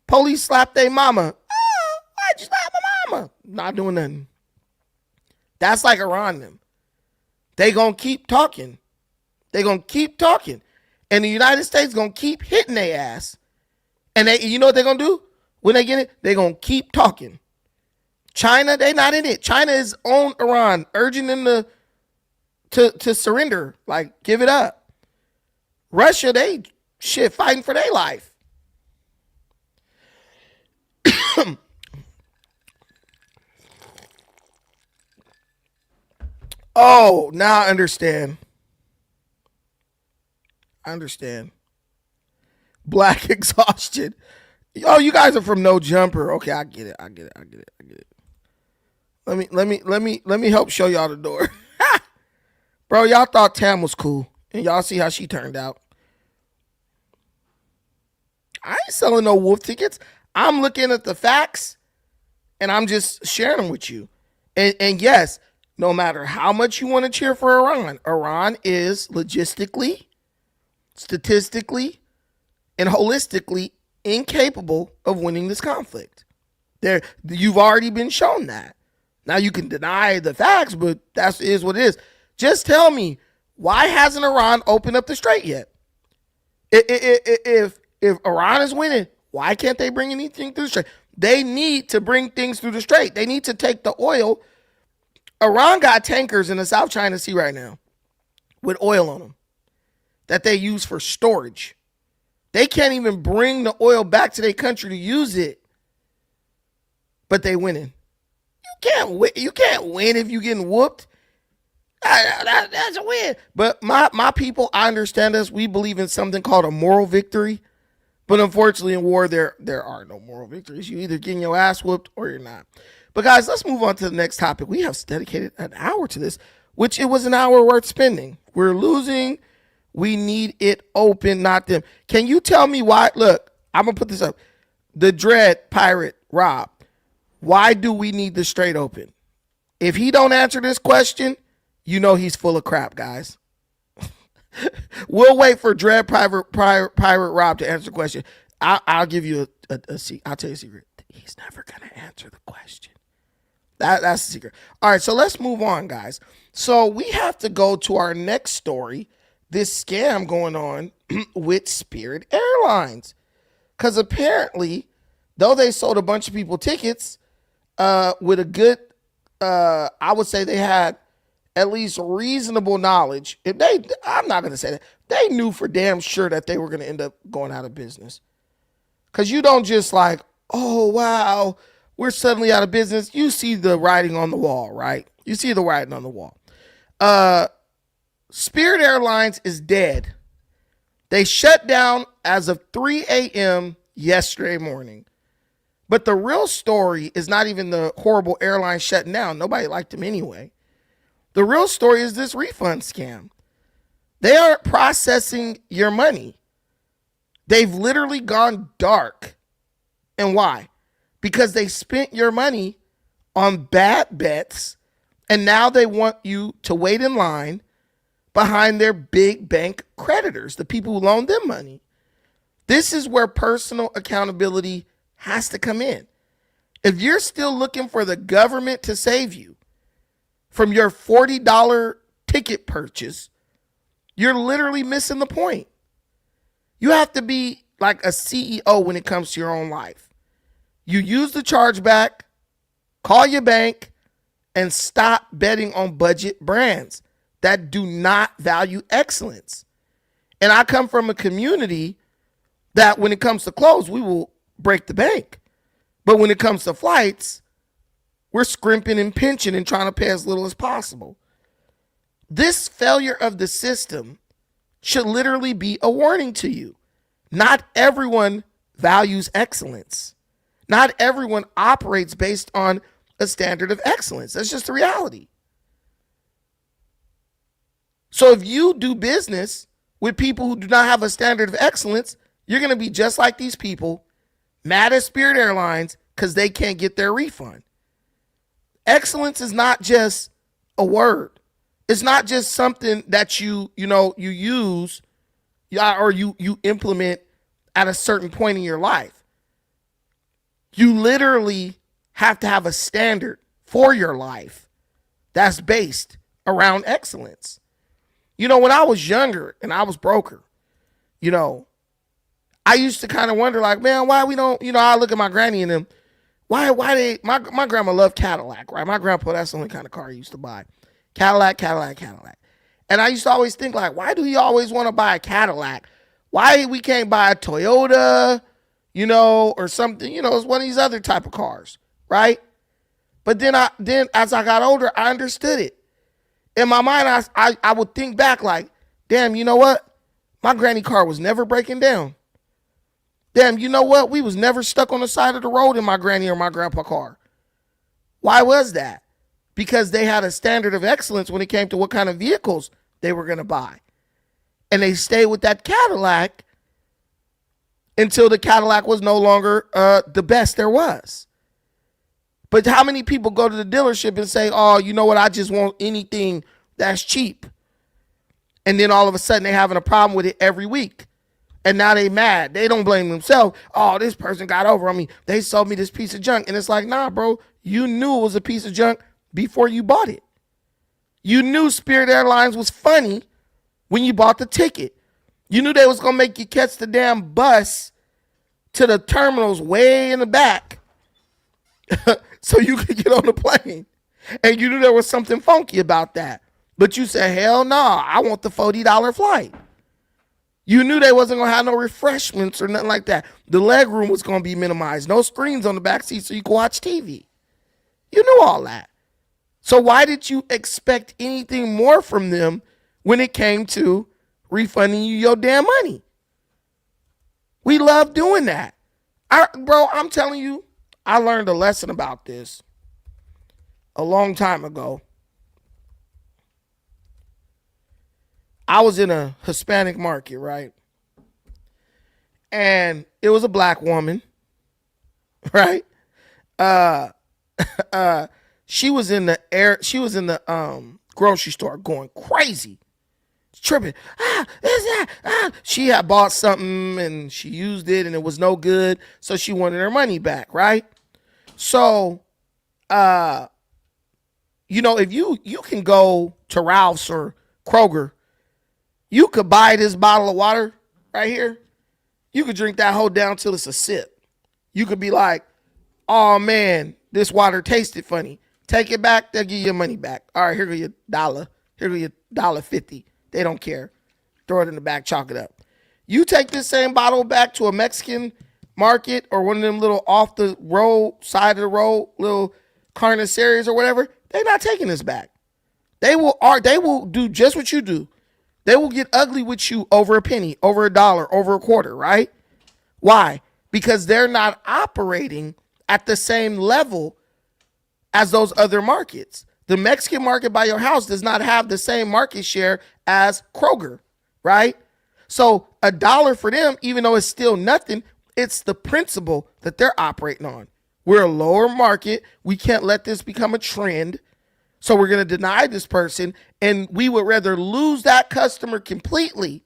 Police slap their mama. Oh, why'd you slap my mama? Not doing nothing. That's like Iran them. They gonna keep talking. They gonna keep talking. And the United States gonna keep hitting their ass. And you know what they gonna do? When they get it, they gonna keep talking. China, they not in it. China is on Iran, urging them to surrender. Like, give it up. Russia, they fighting for their life. Oh, now I understand. Black exhaustion. Oh, you guys are from No Jumper. Okay, I get it. Let me help show y'all the door. Bro, y'all thought Tam was cool, and y'all see how she turned out. I ain't selling no wolf tickets. I'm looking at the facts and I'm just sharing them with you. And yes, no matter how much you want to cheer for Iran is logistically, statistically, and holistically incapable of winning this conflict. You've already been shown that. Now you can deny the facts, but that is what it is. Just tell me, why hasn't Iran opened up the Strait yet? If Iran is winning, why can't they bring anything through the Strait? They need to bring things through the Strait. They need to take the oil. Iran got tankers in the South China Sea right now with oil on them that they use for storage. They can't even bring the oil back to their country to use it, but they winning. You can't win if you getting whooped. That's a win. But my people, I understand us. We believe in something called a moral victory. But unfortunately, in war, there are no moral victories. You either getting your ass whooped or you're not. But guys, let's move on to the next topic. We have dedicated an hour to this, which it was an hour worth spending. We're losing. We need it open, not them. Can you tell me why? Look, I'm going to put this up. The Dread Pirate Rob, why do we need the Strait open? If he don't answer this question, you know he's full of crap, guys. We'll wait for Dread Pirate Rob to answer the question. I'll give you a secret. I'll tell you a secret. He's never going to answer the question. That's the secret. All right, so let's move on, guys. So we have to go to our next story, this scam going on with Spirit Airlines. Because apparently, though they sold a bunch of people tickets with a good, I would say they had at least reasonable knowledge. I'm not going to say that. They knew for damn sure that they were going to end up going out of business. Because you don't just like, oh, wow, we're suddenly out of business. You see the writing on the wall, right? You see the writing on the wall. Spirit Airlines is dead. They shut down as of 3 a.m. yesterday morning. But the real story is not even the horrible airline shutting down. Nobody liked them anyway. The real story is this refund scam. They aren't processing your money. They've literally gone dark. And why? Because they spent your money on bad bets, and now they want you to wait in line behind their big bank creditors, the people who loaned them money. This is where personal accountability has to come in. If you're still looking for the government to save you from your $40 ticket purchase, you're literally missing the point. You have to be like a CEO when it comes to your own life. You use the chargeback, call your bank, and stop betting on budget brands that do not value excellence. And I come from a community that when it comes to clothes, we will break the bank. But when it comes to flights, we're scrimping and pinching and trying to pay as little as possible. This failure of the system should literally be a warning to you. Not everyone values excellence. Not everyone operates based on a standard of excellence. That's just the reality. So if you do business with people who do not have a standard of excellence, you're going to be just like these people, mad at Spirit Airlines because they can't get their refund. Excellence is not just a word. It's not just something that you use or you implement at a certain point in your life. You literally have to have a standard for your life that's based around excellence. When I was younger and I was broker, I used to kind of wonder like, man, why we don't, I look at my granny and them, my grandma loved Cadillac, right? My grandpa, that's the only kind of car he used to buy. Cadillac. And I used to always think like, why do he always want to buy a Cadillac? Why we can't buy a Toyota, or something, it's one of these other type of cars, right? But then as I got older, I understood it. In my mind, I would think back like, damn, you know what? My granny car was never breaking down. Damn, you know what? We was never stuck on the side of the road in my granny or my grandpa car. Why was that? Because they had a standard of excellence when it came to what kind of vehicles they were going to buy. And they stayed with that Cadillac until the Cadillac was no longer the best there was. But how many people go to the dealership and say, oh, you know what, I just want anything that's cheap. And then all of a sudden they having a problem with it every week. And now they mad. They don't blame themselves. Oh, this person got over on me. They sold me this piece of junk. And it's like, nah, bro, you knew it was a piece of junk before you bought it. You knew Spirit Airlines was funny when you bought the ticket. You knew they was going to make you catch the damn bus to the terminals way in the back so you could get on the plane. And you knew there was something funky about that. But you said, hell no, I want the $40 flight. You knew they wasn't going to have no refreshments or nothing like that. The leg room was going to be minimized. No screens on the back seat so you could watch TV. You knew all that. So why did you expect anything more from them when it came to refunding you your damn money? We love doing that. Bro, I'm telling you, I learned a lesson about this a long time ago. I was in a Hispanic market, right? And it was a black woman, right? She was in the grocery store going crazy. Tripping. She had bought something and she used it and it was no good, so she wanted her money back, right? So if you can go to Ralph's or Kroger, you could buy this bottle of water right here. You could drink that whole down till it's a sip. You could be like, oh man, this water tasted funny. Take it back, they'll give you your money back. All right, here go your $1. Here go your $1.50. They don't care. Throw it in the back, chalk it up. You take this same bottle back to a Mexican market or one of them little off the road, side of the road, little carnicerias or whatever, they're not taking this back. They will do just what you do. They will get ugly with you over a penny, over $1, over a quarter, right? Why? Because they're not operating at the same level as those other markets. The Mexican market by your house does not have the same market share as Kroger, right? So $1 for them, even though it's still nothing, it's the principle that they're operating on. We're a lower market. We can't let this become a trend. So we're going to deny this person, and we would rather lose that customer completely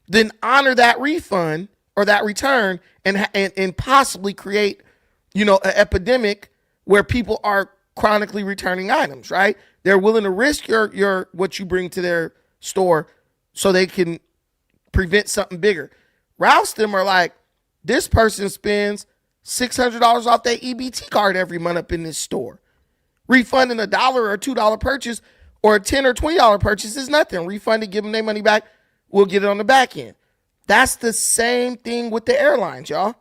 than honor that refund or that return and possibly create, an epidemic where people are chronically returning items, right? They're willing to risk your what you bring to their store so they can prevent something bigger. Ralph's them are like, this person spends $600 off their EBT card every month up in this store. Refunding $1 or $2 purchase or a $10 or $20 purchase is nothing. Refund it, give them their money back. We'll get it on the back end. That's the same thing with the airlines, y'all.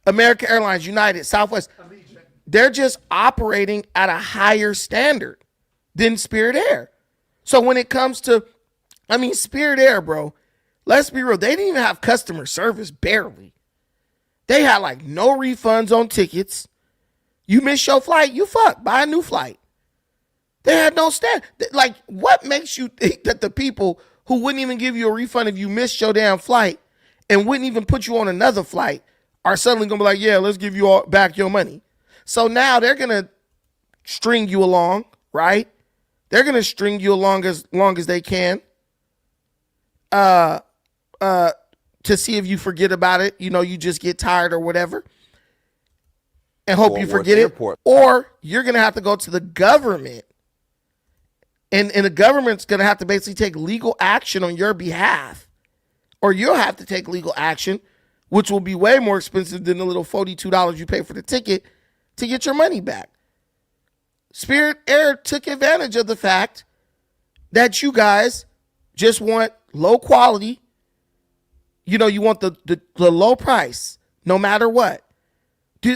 American Airlines, United, Southwest. They're just operating at a higher standard than Spirit Air. So when it comes to, Spirit Air, bro, let's be real. They didn't even have customer service, barely. They had no refunds on tickets. You miss your flight, you buy a new flight. They had no stand. What makes you think that the people who wouldn't even give you a refund if you missed your damn flight and wouldn't even put you on another flight are suddenly going to be like, yeah, let's give you back your money. So now they're going to string you along, right? They're going to string you along as long as they can to see if you forget about it. You just get tired or whatever. And hope you forget it, or you're going to have to go to the government, and the government's going to have to basically take legal action on your behalf, or you'll have to take legal action, which will be way more expensive than the little $42 you pay for the ticket to get your money back. Spirit Air took advantage of the fact that you guys just want low quality. You want the low price no matter what.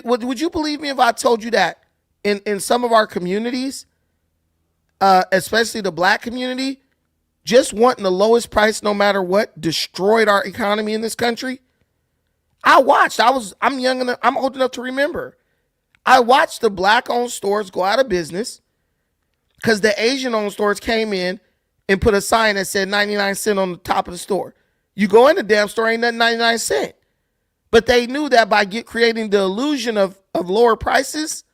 Would you believe me if I told you that in some of our communities, especially the black community, just wanting the lowest price no matter what destroyed our economy in this country? I'm young enough, I'm old enough to remember. I watched the black-owned stores go out of business because the Asian-owned stores came in and put a sign that said 99 cents on the top of the store. You go in the damn store, ain't nothing 99 cents. But they knew that by creating the illusion of lower prices,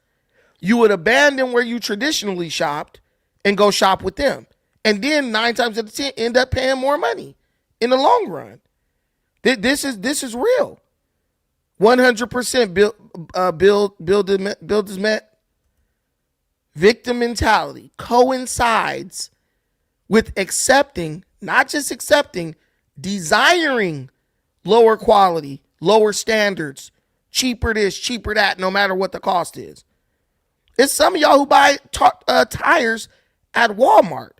you would abandon where you traditionally shopped and go shop with them. And then 9 times out of 10 end up paying more money in the long run. This is real. 100% build is met. Victim mentality coincides with accepting, not just accepting, desiring lower quality, lower standards, cheaper this, cheaper that, no matter what the cost is. It's some of y'all who buy tires at Walmart.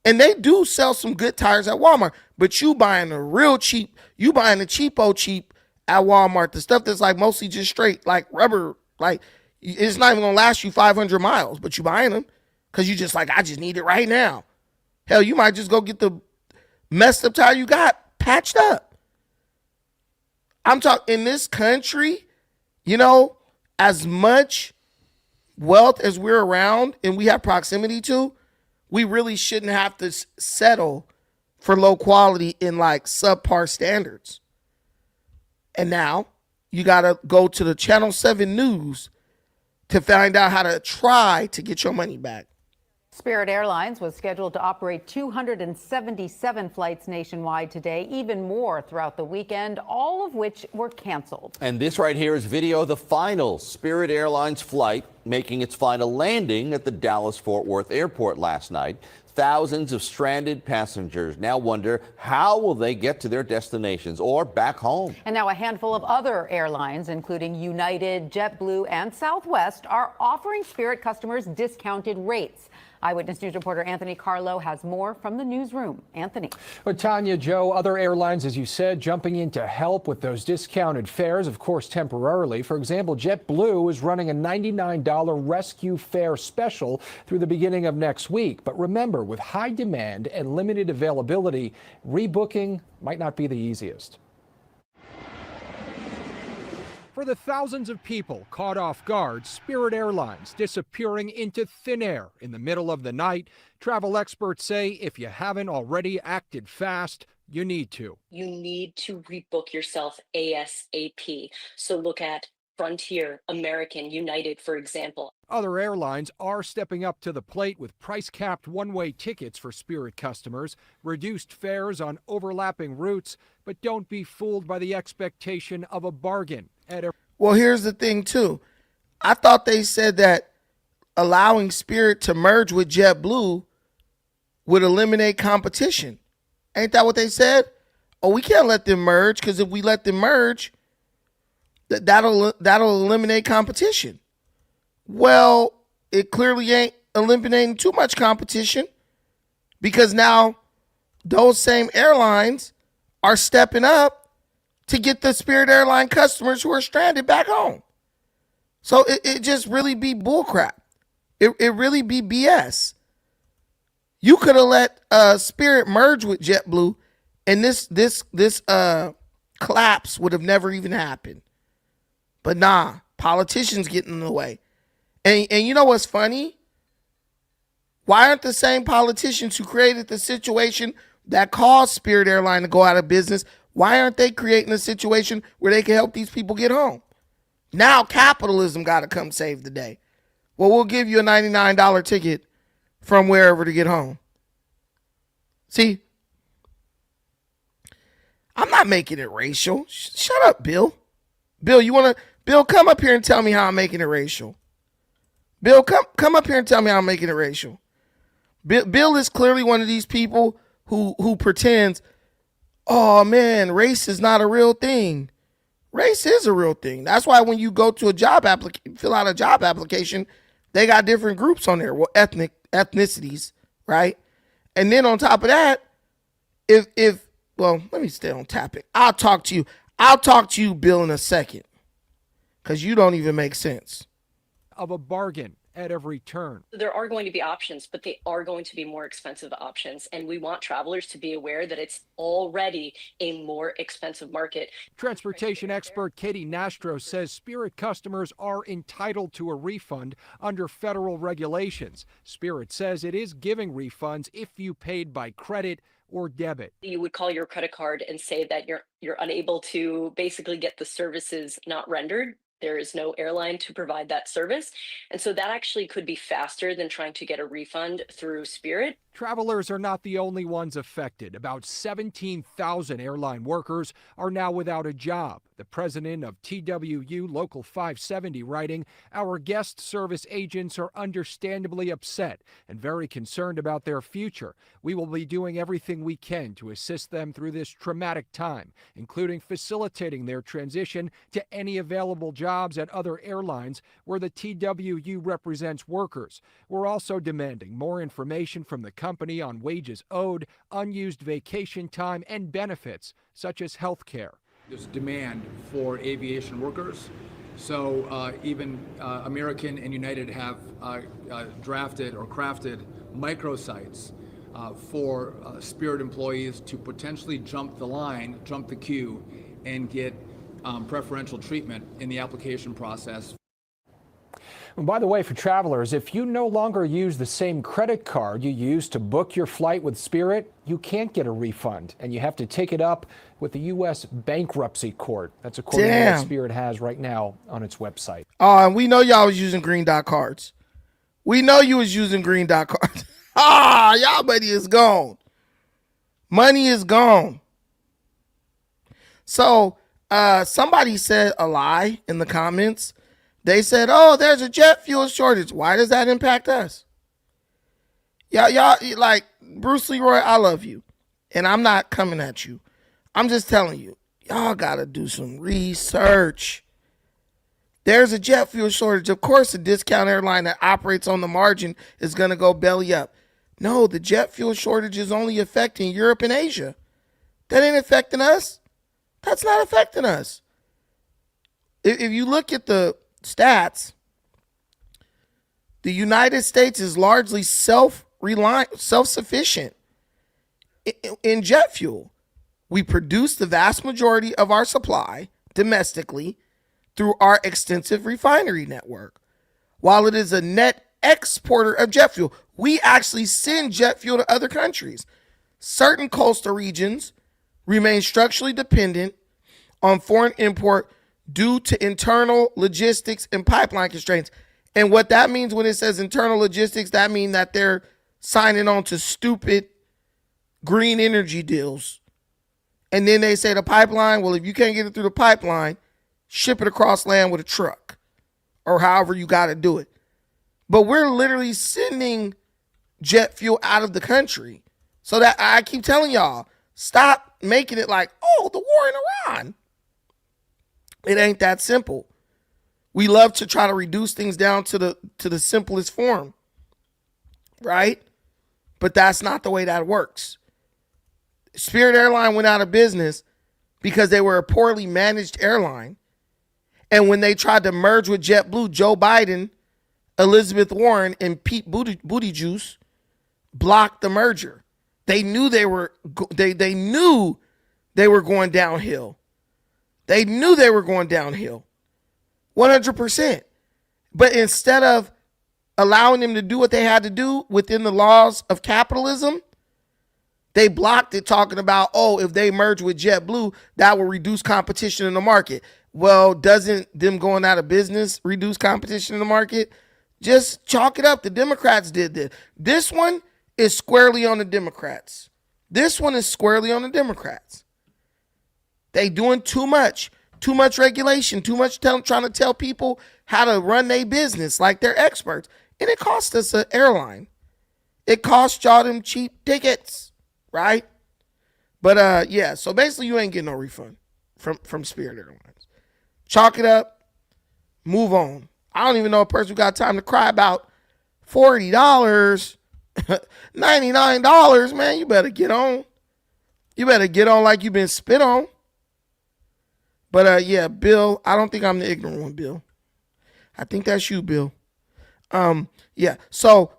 And they do sell some good tires at Walmart. But you buying the real cheap, you buying the cheapo cheap at Walmart. The stuff that's like mostly just straight, like rubber, like it's not even going to last you 500 miles. But you buying them because you just like, I just need it right now. Hell, you might just go get the messed up tire you got patched up. I'm talking in this country, you know, as much wealth as we're around and we have proximity to, we really shouldn't have to settle for low quality in like subpar standards. And now you got to go to the Channel 7 News to find out how to try to get your money back. Spirit Airlines was scheduled to operate 277 flights nationwide today, even more throughout the weekend, all of which were canceled. And this right here is video of the final Spirit Airlines flight making its final landing at the Dallas-Fort Worth airport last night. Thousands of stranded passengers now wonder how will they get to their destinations or back home. And now a handful of other airlines, including United, JetBlue, and Southwest, are offering Spirit customers discounted rates. Eyewitness News reporter Anthony Carlo has more from the newsroom. Anthony. Well, Tanya, Joe, other airlines, as you said, jumping in to help with those discounted fares, of course, temporarily. For example, JetBlue is running a $99 rescue fare special through the beginning of next week. But remember, with high demand and limited availability, rebooking might not be the easiest. For the thousands of people caught off guard, Spirit Airlines disappearing into thin air in the middle of the night. Travel experts say if you haven't already acted fast, you need to. You need to rebook yourself ASAP. So look at Frontier, American, United, for example. Other airlines are stepping up to the plate with price-capped one-way tickets for Spirit customers, reduced fares on overlapping routes, but don't be fooled by the expectation of a bargain. Well, here's the thing, too. I thought they said that allowing Spirit to merge with JetBlue would eliminate competition. Ain't that what they said? Oh, we can't let them merge because if we let them merge, that'll eliminate competition. Well, it clearly ain't eliminating too much competition because now those same airlines are stepping up to get the Spirit Airline customers who are stranded back home. So it just really be bullcrap. It really be BS. You could have let Spirit merge with JetBlue, and this collapse would have never even happened. But nah, politicians get in the way. And you know what's funny? Why aren't the same politicians who created the situation that caused Spirit Airline to go out of business, why aren't they creating a situation where they can help these people get home? Now capitalism got to come save the day. Well, we'll give you a $99 ticket from wherever to get home. See, I'm not making it racial. Shut up, Bill. Bill, come up here and tell me how I'm making it racial. Bill, come up here and tell me how I'm making it racial. Bill is clearly one of these people who pretends, oh man, race is not a real thing. Race is a real thing. That's why when you go to a fill out a job application, they got different groups on there. Well, ethnicities, right? And then on top of that, well, let me stay on topic. I'll talk to you, Bill, in a second. Because you don't even make sense. Of a bargain at every turn. There are going to be options, but they are going to be more expensive options. And we want travelers to be aware that it's already a more expensive market. Transportation expert Katie Nastro says Spirit customers are entitled to a refund under federal regulations. Spirit says it is giving refunds if you paid by credit or debit. You would call your credit card and say that you're unable to basically get the services not rendered. There is no airline to provide that service. And so that actually could be faster than trying to get a refund through Spirit. Travelers are not the only ones affected. About 17,000 airline workers are now without a job. The president of TWU Local 570 writing, "Our guest service agents are understandably upset and very concerned about their future. We will be doing everything we can to assist them through this traumatic time, including facilitating their transition to any available jobs at other airlines where the TWU represents workers. We're also demanding more information from the company on wages owed, unused vacation time, and benefits, such as health care." There's demand for aviation workers. So even American and United have drafted or crafted microsites for Spirit employees to potentially jump the line, jump the queue, and get preferential treatment in the application process. And by the way, for travelers, if you no longer use the same credit card you used to book your flight with Spirit, you can't get a refund, and you have to take it up with the U.S. bankruptcy court. That's according to what Spirit has right now on its website. And we know y'all was using green dot cards. We know you was using green dot cards. Y'all money is gone. Money is gone. So somebody said a lie in the comments. They said, "Oh, there's a jet fuel shortage. Why does that impact us?" Y'all, like, Bruce Leroy, I love you. And I'm not coming at you. I'm just telling you, y'all got to do some research. There's a jet fuel shortage. Of course, a discount airline that operates on the margin is going to go belly up. No, the jet fuel shortage is only affecting Europe and Asia. That ain't affecting us. That's not affecting us. If you look at the stats, the United States is largely self-reliant, self-sufficient in jet fuel. We produce the vast majority of our supply domestically through our extensive refinery network. While it is a net exporter of jet fuel, we actually send jet fuel to other countries. Certain coastal regions remain structurally dependent on foreign import due to internal logistics and pipeline constraints. And what that means when it says internal logistics, that means that they're signing on to stupid green energy deals. And then they say the pipeline, well, if you can't get it through the pipeline, ship it across land with a truck or however you got to do it. But we're literally sending jet fuel out of the country. So that I keep telling y'all, stop making it like, oh, the war in Iran. It ain't that simple. We love to try to reduce things down to the simplest form, right? But that's not the way that works. Spirit Airline went out of business because they were a poorly managed airline. And when they tried to merge with JetBlue, Joe Biden, Elizabeth Warren, and Pete Buttigieg blocked the merger. They knew they were going downhill. They knew they were going downhill, 100%. But instead of allowing them to do what they had to do within the laws of capitalism, they blocked it, talking about, oh, if they merge with JetBlue, that will reduce competition in the market. Well, doesn't them going out of business reduce competition in the market? Just chalk it up. The Democrats did this. This one is squarely on the Democrats. This one is squarely on the Democrats. They doing too much regulation, too much trying to tell people how to run their business like they're experts. And it cost us an airline. It cost y'all them cheap tickets, right? But yeah, so basically you ain't getting no refund from Spirit Airlines. Chalk it up, move on. I don't even know a person who got time to cry about $40, $99, man. You better get on. You better get on like you've been spit on. But yeah, Bill, I don't think I'm the ignorant one, Bill. I think that's you, Bill. Yeah, so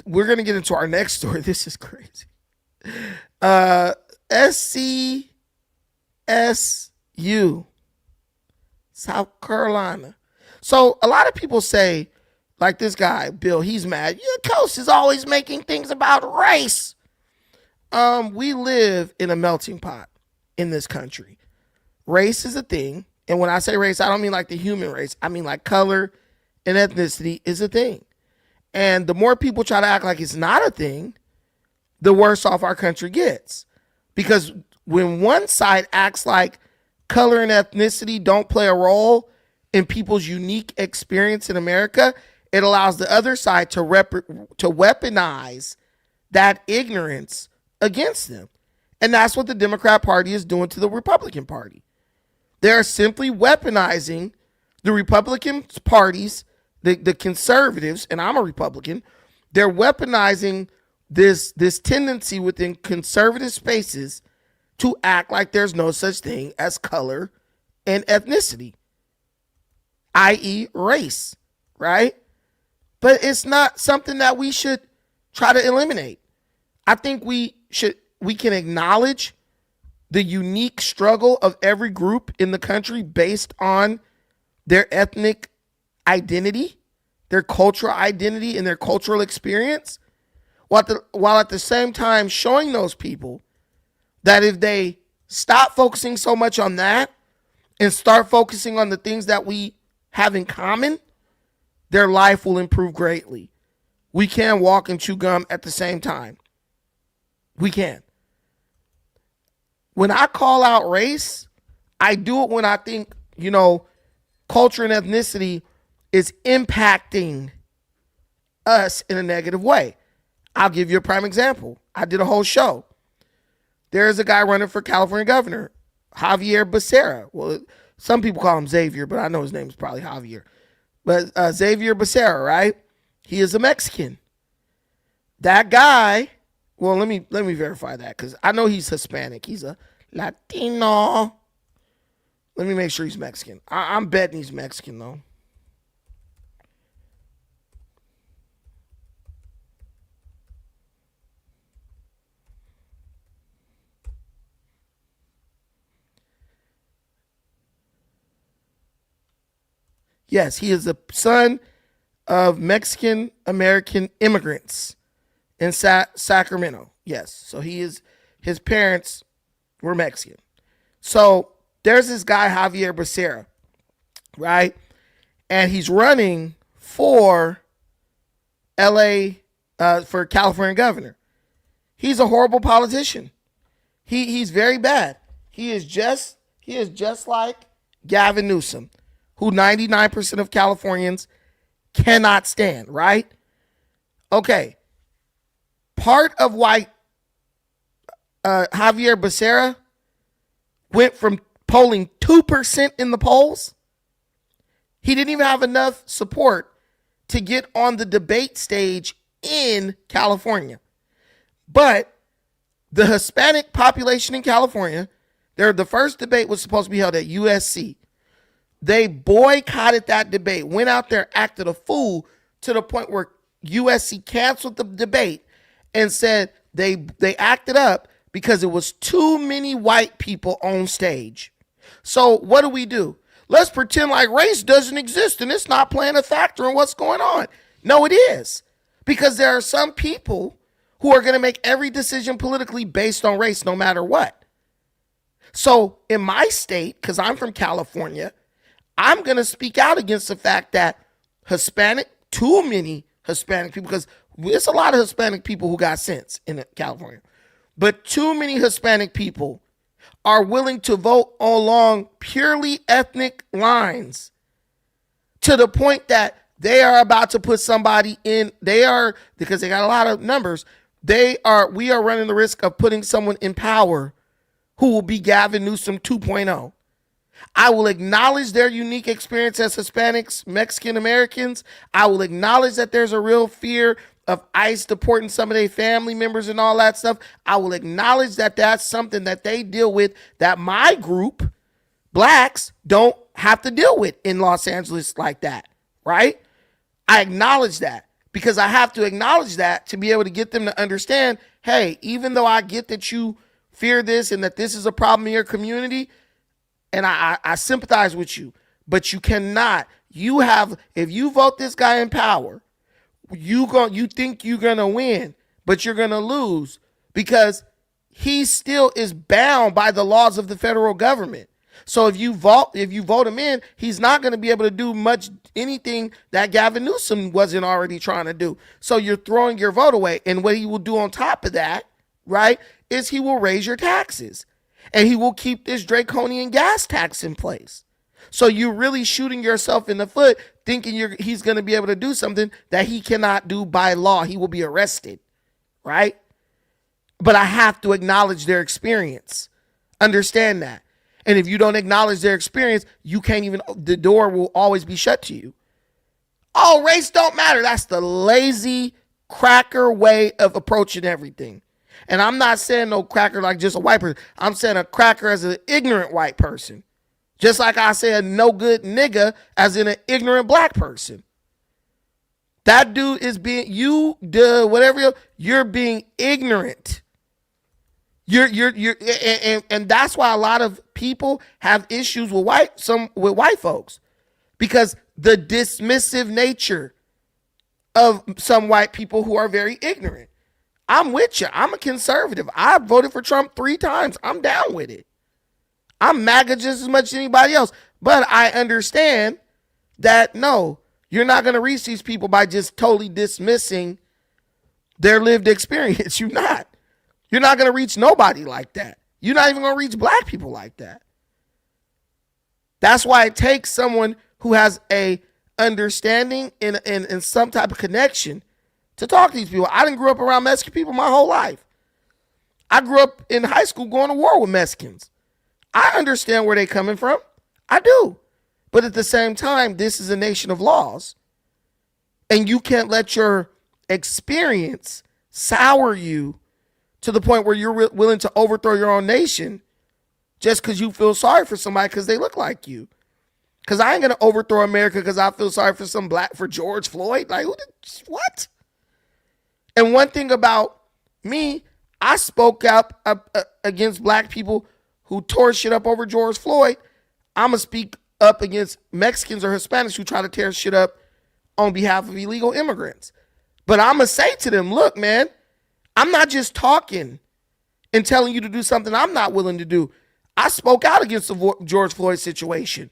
we're going to get into our next story. This is crazy. SCSU, South Carolina. So a lot of people say, like this guy, Bill, he's mad. Your coach is always making things about race. We live in a melting pot in this country. Race is a thing. And when I say race, I don't mean like the human race. I mean like color and ethnicity is a thing. And the more people try to act like it's not a thing, the worse off our country gets. Because when one side acts like color and ethnicity don't play a role in people's unique experience in America, it allows the other side to weaponize that ignorance against them. And that's what the Democrat Party is doing to the Republican Party. They're simply weaponizing the Republican parties, the conservatives, and I'm a Republican. They're weaponizing this tendency within conservative spaces to act like there's no such thing as color and ethnicity, i.e. race, right? But it's not something that we should try to eliminate. I think we can acknowledge the unique struggle of every group in the country based on their ethnic identity, their cultural identity, and their cultural experience, while at the same time showing those people that if they stop focusing so much on that and start focusing on the things that we have in common, their life will improve greatly. We can walk and chew gum at the same time. We can. When I call out race, I do it when I think, culture and ethnicity is impacting us in a negative way. I'll give you a prime example. I did a whole show. There's a guy running for California governor, Javier Becerra. Well, some people call him Xavier, but I know his name is probably Javier. But Xavier Becerra, right? He is a Mexican. That guy, well, let me verify that because I know he's Hispanic. He's a Latino. Let me make sure he's Mexican. I'm betting he's Mexican, though. Yes, he is the son of Mexican-American immigrants in Sacramento. Yes, so his parents were Mexican. So there's this guy, Javier Becerra, right? And he's running for LA, for California governor. He's a horrible politician. He's very bad. He is just like Gavin Newsom, who 99% of Californians cannot stand, right? Okay. Part of why Javier Becerra went from polling 2% in the polls, he didn't even have enough support to get on the debate stage in California. But the Hispanic population in California, the first debate was supposed to be held at USC. They boycotted that debate, went out there, acted a fool to the point where USC canceled the debate and said they acted up because it was too many white people on stage. So what do? Let's pretend like race doesn't exist and it's not playing a factor in what's going on. No, it is. Because there are some people who are going to make every decision politically based on race no matter what. So in my state, because I'm from California, I'm going to speak out against the fact that too many Hispanic people, because there's a lot of Hispanic people who got sense in California, but too many Hispanic people are willing to vote along purely ethnic lines to the point that they are about to put somebody in, because they got a lot of numbers, we are running the risk of putting someone in power who will be Gavin Newsom 2.0. I will acknowledge their unique experience as Hispanics, Mexican Americans. I will acknowledge that there's a real fear of ICE deporting some of their family members and all that stuff. I will acknowledge that that's something that they deal with that my group, blacks, don't have to deal with in Los Angeles like that, right? I acknowledge that because I have to acknowledge that to be able to get them to understand, hey, even though I get that you fear this and that this is a problem in your community, and I sympathize with you, but you cannot. If you vote this guy in power, you think you're gonna win, but you're gonna lose because he still is bound by the laws of the federal government. So if you vote him in, he's not going to be able to do much anything that Gavin Newsom wasn't already trying to do. So you're throwing your vote away. And what he will do on top of that, right, is he will raise your taxes. And he will keep this draconian gas tax in place. So you're really shooting yourself in the foot thinking he's going to be able to do something that he cannot do by law. He will be arrested, right? But I have to acknowledge their experience. Understand that. And if you don't acknowledge their experience, you can't even, the door will always be shut to you. Oh, race don't matter. That's the lazy cracker way of approaching everything. And I'm not saying no cracker like just a white person. I'm saying a cracker as an ignorant white person. Just like I said no good nigga as in an ignorant black person. That dude is being, you're being ignorant. And that's why a lot of people have issues with white folks, because the dismissive nature of some white people who are very ignorant. I'm with you. I'm a conservative. I voted for Trump 3 times. I'm down with it. I'm MAGA just as much as anybody else. But I understand that, no, you're not going to reach these people by just totally dismissing their lived experience. You're not. You're not going to reach nobody like that. You're not even going to reach black people like that. That's why it takes someone who has a understanding and some type of connection to talk to these people. I didn't grow up around Mexican people my whole life. I grew up in high school going to war with Mexicans. I understand where they're coming from. I do. But at the same time, this is a nation of laws. And you can't let your experience sour you to the point where you're willing to overthrow your own nation just because you feel sorry for somebody because they look like you. Because I ain't going to overthrow America because I feel sorry for George Floyd. Like, what? And one thing about me, I spoke up against black people who tore shit up over George Floyd. I'm going to speak up against Mexicans or Hispanics who try to tear shit up on behalf of illegal immigrants. But I'm going to say to them, look, man, I'm not just talking and telling you to do something I'm not willing to do. I spoke out against the George Floyd situation,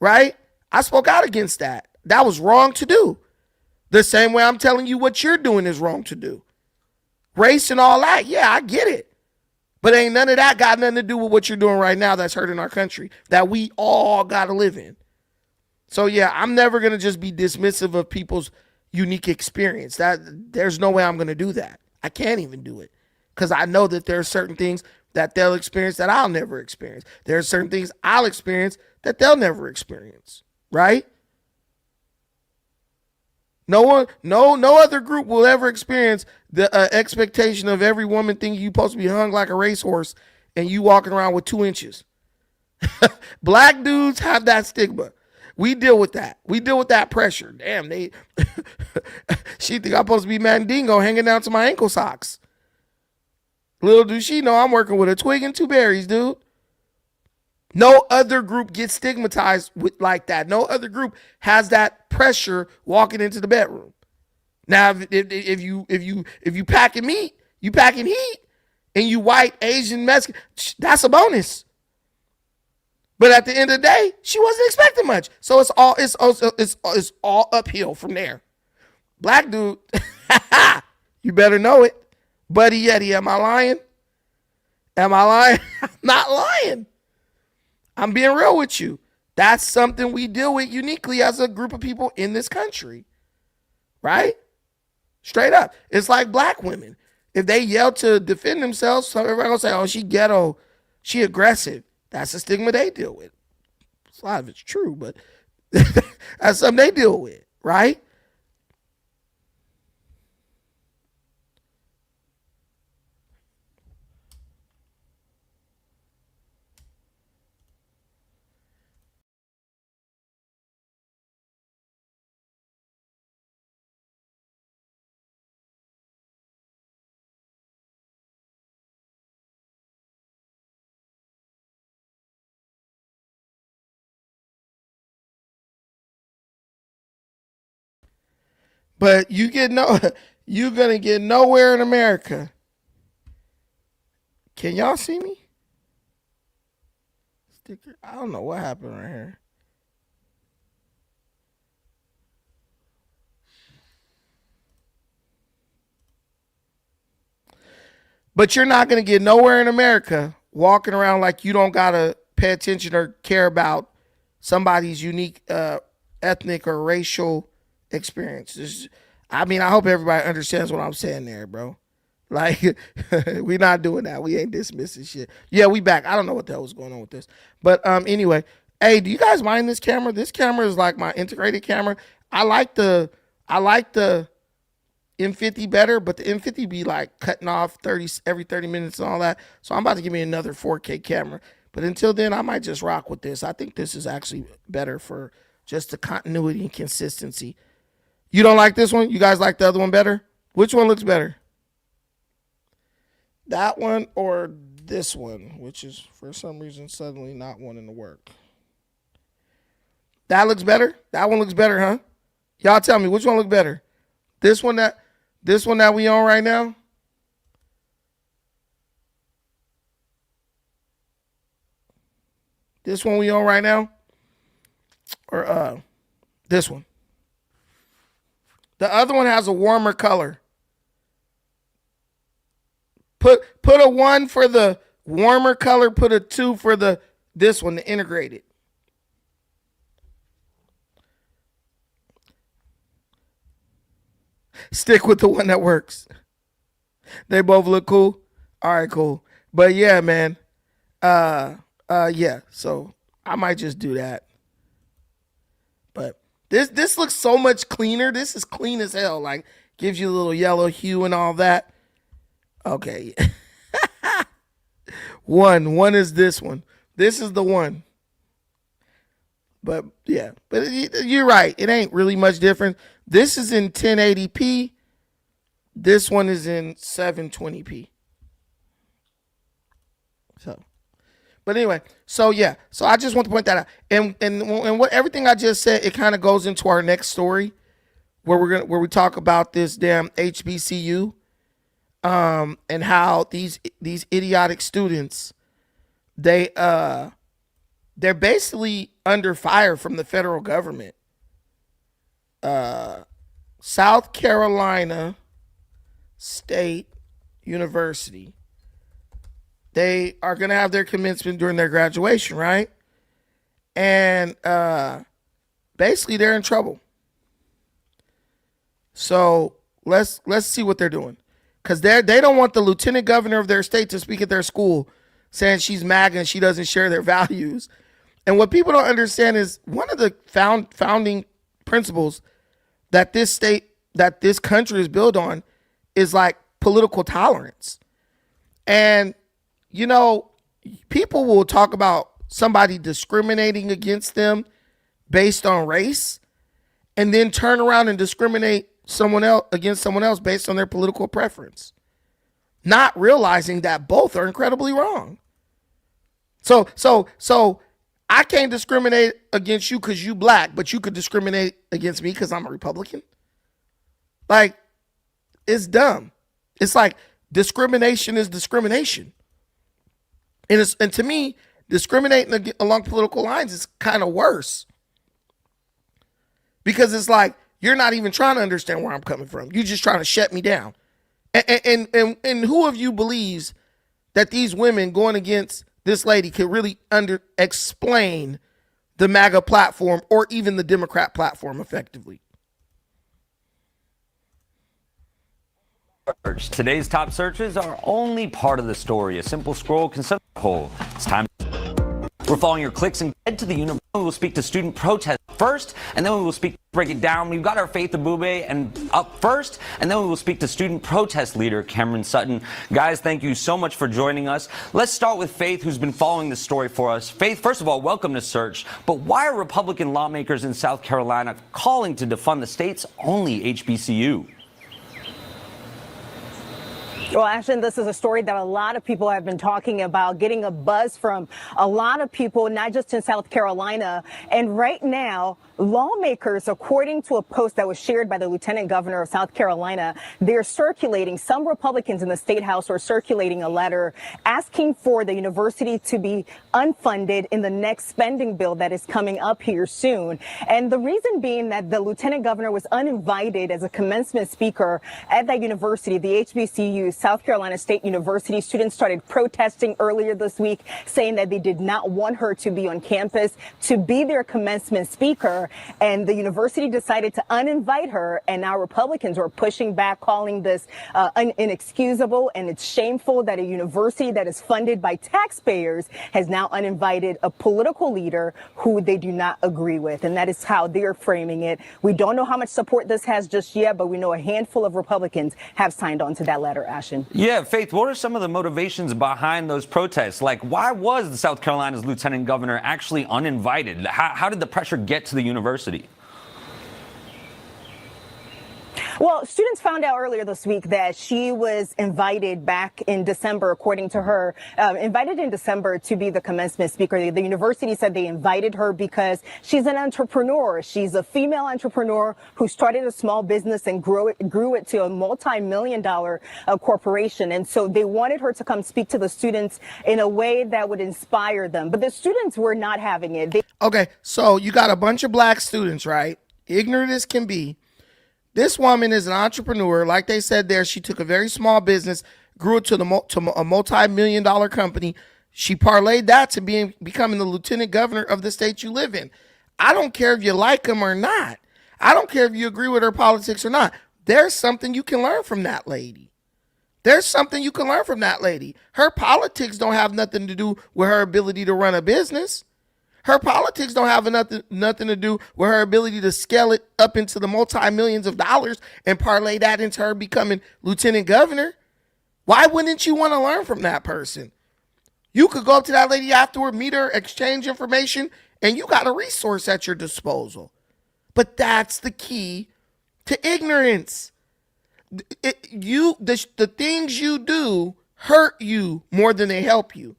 right? I spoke out against that. That was wrong to do. The same way I'm telling you what you're doing is wrong to do. Race and all that, yeah, I get it. But ain't none of that got nothing to do with what you're doing right now that's hurting our country, that we all got to live in. So, yeah, I'm never going to just be dismissive of people's unique experience. There's no way I'm going to do that. I can't even do it because I know that there are certain things that they'll experience that I'll never experience. There are certain things I'll experience that they'll never experience, right? No other group will ever experience the expectation of every woman thinking you're supposed to be hung like a racehorse and you walking around with 2 inches. Black dudes have that stigma. We deal with that. We deal with that pressure. Damn, she think I'm supposed to be Mandingo hanging down to my ankle socks. Little do she know I'm working with a twig and 2 berries, dude. No other group gets stigmatized like that. No other group has that pressure walking into the bedroom. Now, if you packing meat, you packing heat, and you white, Asian, Mexican, that's a bonus. But at the end of the day, she wasn't expecting much. So it's all uphill from there. Black dude, you better know it. Buddy Yeti, am I lying? Am I lying? I'm not lying. I'm being real with you. That's something we deal with uniquely as a group of people in this country. Right? Straight up. It's like black women. If they yell to defend themselves, so everybody gonna say, oh, she ghetto, she aggressive. That's the stigma they deal with. A lot of it's true, but that's something they deal with, right? But you're gonna get nowhere in America Can y'all see me? Sticker. I don't know what happened right here. But you're not going to get nowhere in America walking around like you don't got to pay attention or care about somebody's unique ethnic or racial experience. I hope everybody understands what I'm saying there, bro. Like, we're not doing that. We ain't dismissing shit. Yeah, we back. I don't know what the hell was going on with this. But anyway, hey, do you guys mind this camera? This camera is like my integrated camera. I like the M50 better, but the M50 be like cutting off every 30 minutes and all that. So I'm about to give me another 4K camera. But until then, I might just rock with this. I think this is actually better for just the continuity and consistency. You don't like this one? You guys like the other one better? Which one looks better? That one or this one, which is for some reason suddenly not wanting to work. That looks better? That one looks better, huh? Y'all tell me, which one looks better? This one that we on right now? This one we on right now? Or this one? The other one has a warmer color. Put a 1 for the warmer color, put a 2 for this one, the integrated. Stick with the one that works. They both look cool. All right, cool. But yeah, man. Yeah. So I might just do that. But this looks so much cleaner. This is clean as hell. Like, gives you a little yellow hue and all that. Okay. One is this one. This is the one. But yeah, but you're right. It ain't really much different. This is in 1080p. This one is in 720p. So, but anyway, so yeah. So I just want to point that out. And what everything I just said, it kind of goes into our next story where we talk about this damn HBCU, and how these idiotic students, they're basically under fire from the federal government. South Carolina State University. They are going to have their commencement during their graduation, right? And basically they're in trouble. So let's see what they're doing. Because they don't want the lieutenant governor of their state to speak at their school saying she's MAGA and she doesn't share their values. And what people don't understand is one of the founding principles that this country is built on is like political tolerance. And, you know, people will talk about somebody discriminating against them based on race and then turn around and discriminate against someone else based on their political preference, not realizing that both are incredibly wrong. So I can't discriminate against you because you black, but you could discriminate against me because I'm a Republican. Like, it's dumb. It's like discrimination is discrimination. And to me, discriminating along political lines is kind of worse. Because it's like, you're not even trying to understand where I'm coming from. You're just trying to shut me down. And who of you believes that these women going against this lady could really explain the MAGA platform or even the Democrat platform effectively? Today's top searches are only part of the story. A simple scroll can set the whole. It's time. We're following your clicks and head to the university. We will speak to student protests first, and then we will break it down. We've got our Faith Abube and up first, and then we will speak to student protest leader Cameron Sutton. Guys, thank you so much for joining us. Let's start with Faith, who's been following this story for us. Faith, first of all, welcome to Search. But why are Republican lawmakers in South Carolina calling to defund the state's only HBCU? Well, Ashton, this is a story that a lot of people have been talking about, getting a buzz from a lot of people, not just in South Carolina. And right now, lawmakers, according to a post that was shared by the lieutenant governor of South Carolina, they're circulating, some Republicans in the state house are circulating a letter asking for the university to be unfunded in the next spending bill that is coming up here soon. And the reason being that the lieutenant governor was uninvited as a commencement speaker at that university, the HBCU, South Carolina State University. Students started protesting earlier this week, saying that they did not want her to be on campus to be their commencement speaker. And the university decided to uninvite her. And now Republicans are pushing back, calling this inexcusable. And it's shameful that a university that is funded by taxpayers has now uninvited a political leader who they do not agree with. And that is how they're framing it. We don't know how much support this has just yet, but we know a handful of Republicans have signed on to that letter, Ashton. Yeah, Faith, what are some of the motivations behind those protests? Like, why was the South Carolina's lieutenant governor actually uninvited? How did the pressure get to the university? Well, students found out earlier this week that she was invited back in December, according to her, invited in December to be the commencement speaker. The university said they invited her because she's an entrepreneur. She's a female entrepreneur who started a small business and grew it to a multi-million-dollar corporation. And so they wanted her to come speak to the students in a way that would inspire them. But the students were not having it. Okay, so you got a bunch of black students, right? Ignorant as can be. This woman is an entrepreneur. Like they said there, she took a very small business, grew it to a multi-million-dollar company. She parlayed that to becoming the lieutenant governor of the state you live in. I don't care if you like him or not. I don't care if you agree with her politics or not. There's something you can learn from that lady. There's something you can learn from that lady. Her politics don't have nothing to do with her ability to run a business. Her politics don't have nothing to do with her ability to scale it up into the multi-millions of dollars and parlay that into her becoming lieutenant governor. Why wouldn't you want to learn from that person? You could go up to that lady afterward, meet her, exchange information, and you got a resource at your disposal. But that's the key to ignorance. The things you do hurt you more than they help you.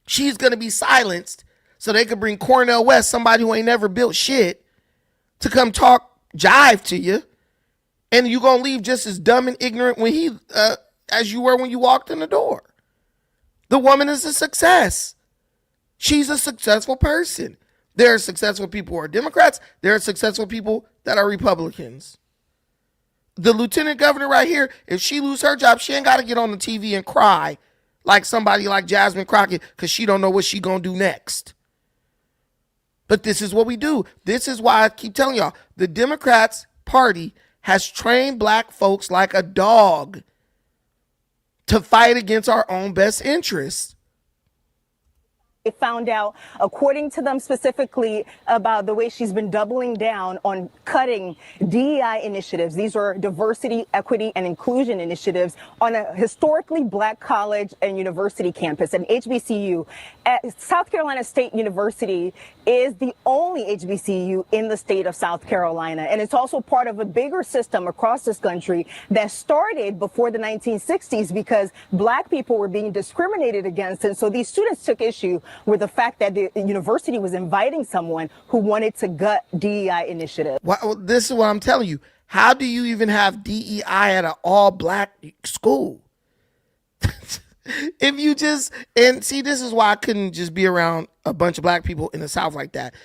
She's going to be silenced so they could bring Cornel West, somebody who ain't never built shit, to come talk jive to you. And you going to leave just as dumb and ignorant as you were when you walked in the door. The woman is a success. She's a successful person. There are successful people who are Democrats. There are successful people that are Republicans. The lieutenant governor right here, if she lose her job, she ain't got to get on the TV and cry like somebody like Jasmine Crockett because she don't know what she going to do next. But this is what we do. This is why I keep telling y'all, the Democrats party has trained black folks like a dog to fight against our own best interests. They found out, according to them specifically, about the way she's been doubling down on cutting DEI initiatives. These are diversity, equity, and inclusion initiatives on a historically black college and university campus, an HBCU. South Carolina State University is the only HBCU in the state of South Carolina. And it's also part of a bigger system across this country that started before the 1960s because black people were being discriminated against. And so these students took issue with the fact that the university was inviting someone who wanted to gut DEI initiatives. Well, this is what I'm telling you. How do you even have DEI at an all-black school? If you just, and see, this is why I couldn't just be around a bunch of black people in the South like that.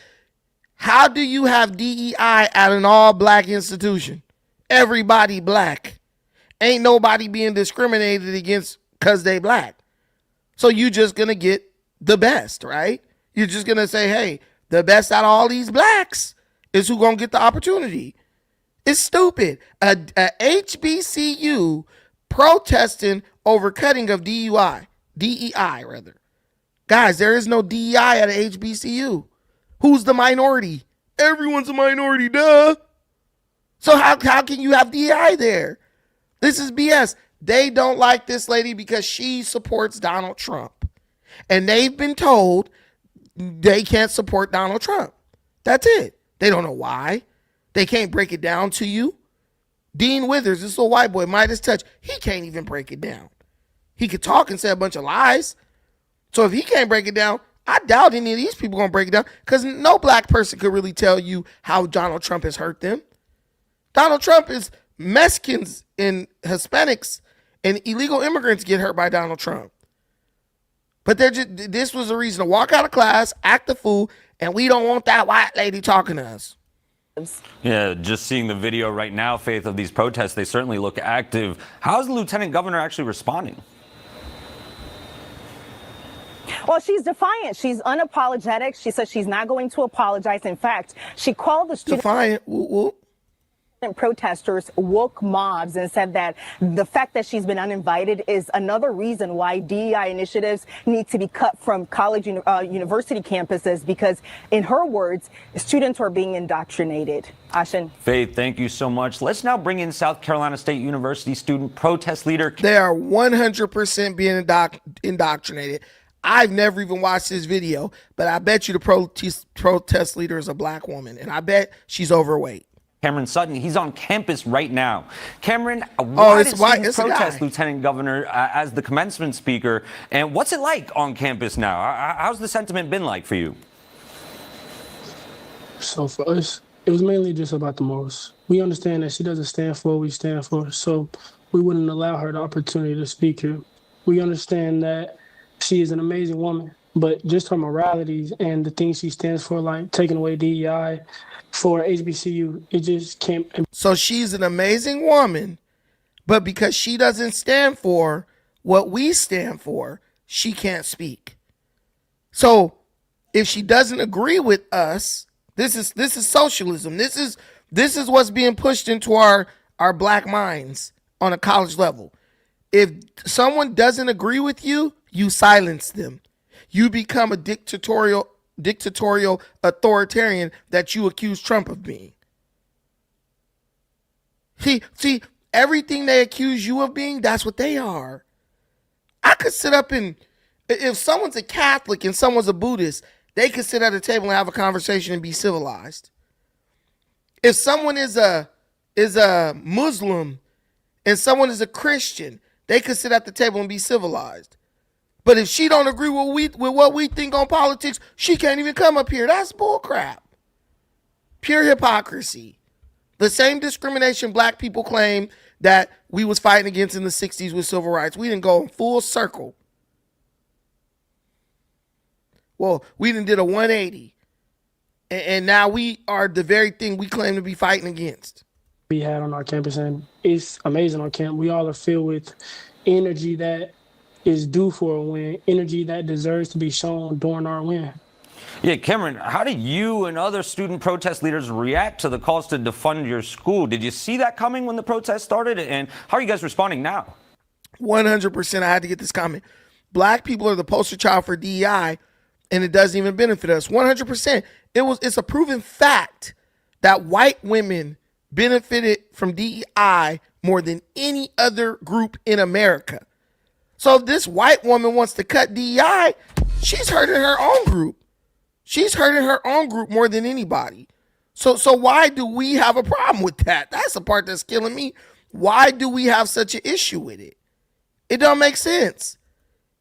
How do you have DEI at an all-black institution? Everybody black. Ain't nobody being discriminated against because they black. So you just going to get the best, right? You're just going to say, hey, the best out of all these blacks is who going to get the opportunity. It's stupid. A HBCU protesting over cutting of DEI. Guys, there is no DEI at a HBCU. Who's the minority? Everyone's a minority, duh. So how can you have DEI there? This is BS. They don't like this lady because she supports Donald Trump. And they've been told they can't support Donald Trump. That's it. They don't know why. They can't break it down to you. Dean Withers, this little white boy, Midas Touch, he can't even break it down. He could talk and say a bunch of lies. So if he can't break it down, I doubt any of these people gonna break it down because no black person could really tell you how Donald Trump has hurt them. Donald Trump is Mexicans and Hispanics and illegal immigrants get hurt by Donald Trump. But this was a reason to walk out of class, act a fool, and we don't want that white lady talking to us. Yeah, just seeing the video right now, Faith, of these protests, they certainly look active. How's the lieutenant governor actually responding? Well, she's defiant. She's unapologetic. She says she's not going to apologize. In fact, she called the student Defiant. protesters woke mobs and said that the fact that she's been uninvited is another reason why DEI initiatives need to be cut from college university campuses because, in her words, students are being indoctrinated. Ashin. Faith, thank you so much. Let's now bring in South Carolina State University student protest leader. They are 100% being indoctrinated. I've never even watched this video, but I bet you the protest leader is a black woman, and I bet she's overweight. Cameron Sutton, he's on campus right now. Cameron, why did students protest Lieutenant Governor as the commencement speaker? And what's it like on campus now? How's the sentiment been like for you? So for us, it was mainly just about the morals. We understand that she doesn't stand for what we stand for, so we wouldn't allow her the opportunity to speak here. We understand that she is an amazing woman, but just her moralities and the things she stands for, like taking away DEI for HBCU, it just can't. So she's an amazing woman, but because she doesn't stand for what we stand for, she can't speak. So if she doesn't agree with us, this is socialism. This is what's being pushed into our black minds on a college level. If someone doesn't agree with you, you silence them. You become a dictatorial authoritarian that you accuse Trump of being. See, everything they accuse you of being, that's what they are. I could sit up and, if someone's a Catholic and someone's a Buddhist, they could sit at a table and have a conversation and be civilized. If someone is a Muslim and someone is a Christian, they could sit at the table and be civilized. But if she don't agree with what we think on politics, she can't even come up here. That's bullcrap. Pure hypocrisy. The same discrimination black people claim that we was fighting against in the 60s with civil rights. We didn't go full circle. Well, we done did a 180. And now we are the very thing we claim to be fighting against. We had on our campus, and it's amazing on camp. We all are filled with energy that is due for a win, energy that deserves to be shown during our win. Yeah, Cameron, how did you and other student protest leaders react to the calls to defund your school? Did you see that coming when the protest started? And how are you guys responding now? 100%. I had to get this comment. Black people are the poster child for DEI, and it doesn't even benefit us. 100%. It's a proven fact that white women benefited from DEI more than any other group in America. So if this white woman wants to cut DEI, she's hurting her own group. She's hurting her own group more than anybody. So why do we have a problem with that? That's the part that's killing me. Why do we have such an issue with it? It don't make sense.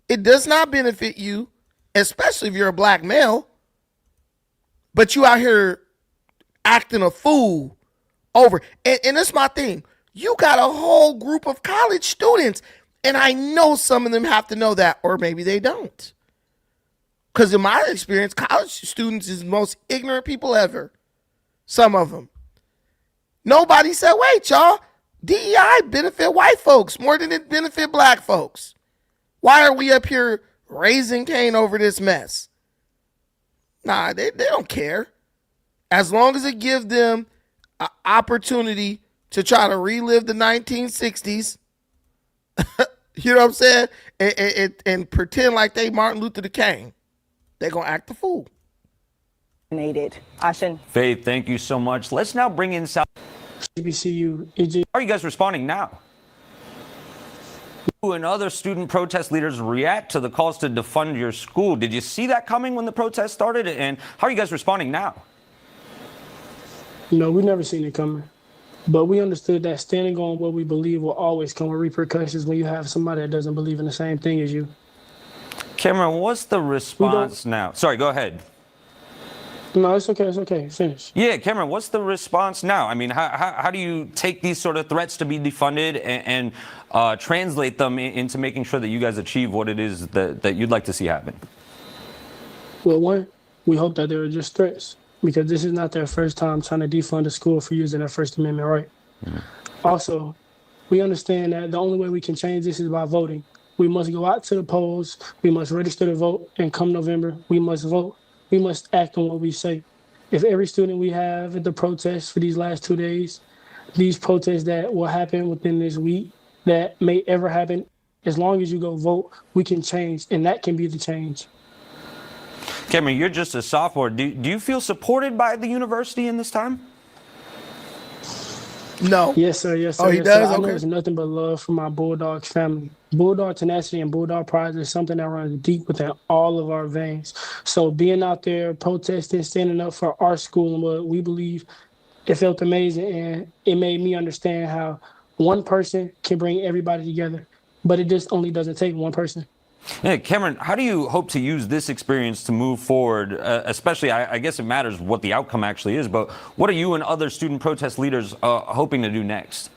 It does not benefit you, especially if you're a black male. But you out here acting a fool over. And that's my thing. You got a whole group of college students. And I know some of them have to know that, or maybe they don't. Because in my experience, college students is the most ignorant people ever. Some of them. Nobody said, wait, y'all, DEI benefit white folks more than it benefit black folks. Why are we up here raising Cain over this mess? Nah, they don't care. As long as it gives them an opportunity to try to relive the 1960s, you know what I'm saying? And pretend like they Martin Luther King. They're going to act the fool. Ashin. Faith, thank you so much. Let's now bring in South. HBCU. How are you guys responding now? You and other student protest leaders react to the calls to defund your school. Did you see that coming when the protest started? And how are you guys responding now? No, we never seen it coming. But we understood that standing on what we believe will always come with repercussions when you have somebody that doesn't believe in the same thing as you. Cameron, what's the response now? Sorry, go ahead. No, it's okay. It's okay. Finish. Yeah, Cameron, what's the response now? I mean, how do you take these sort of threats to be defunded and translate them into making sure that you guys achieve what it is that you'd like to see happen? Well, one, we hope that they are just threats because this is not their first time trying to defund a school for using their First Amendment right. Also, we understand that the only way we can change this is by voting. We must go out to the polls. We must register to vote. And come November, we must vote. We must act on what we say. If every student we have at the protests for these last 2 days, these protests that will happen within this week, that may ever happen, as long as you go vote, we can change, and that can be the change. Cameron, you're just a sophomore. Do you feel supported by the university in this time? No. Yes, sir. Yes, sir. Oh, he yes, does? Sir. I know Okay. it's nothing but love for my Bulldogs family. Bulldog tenacity and Bulldog pride is something that runs deep within all of our veins. So being out there protesting, standing up for our school and what we believe, it felt amazing. And it made me understand how one person can bring everybody together. But it just only doesn't take one person. Yeah, Cameron, how do you hope to use this experience to move forward? Especially, I guess it matters what the outcome actually is, but what are you and other student protest leaders hoping to do next?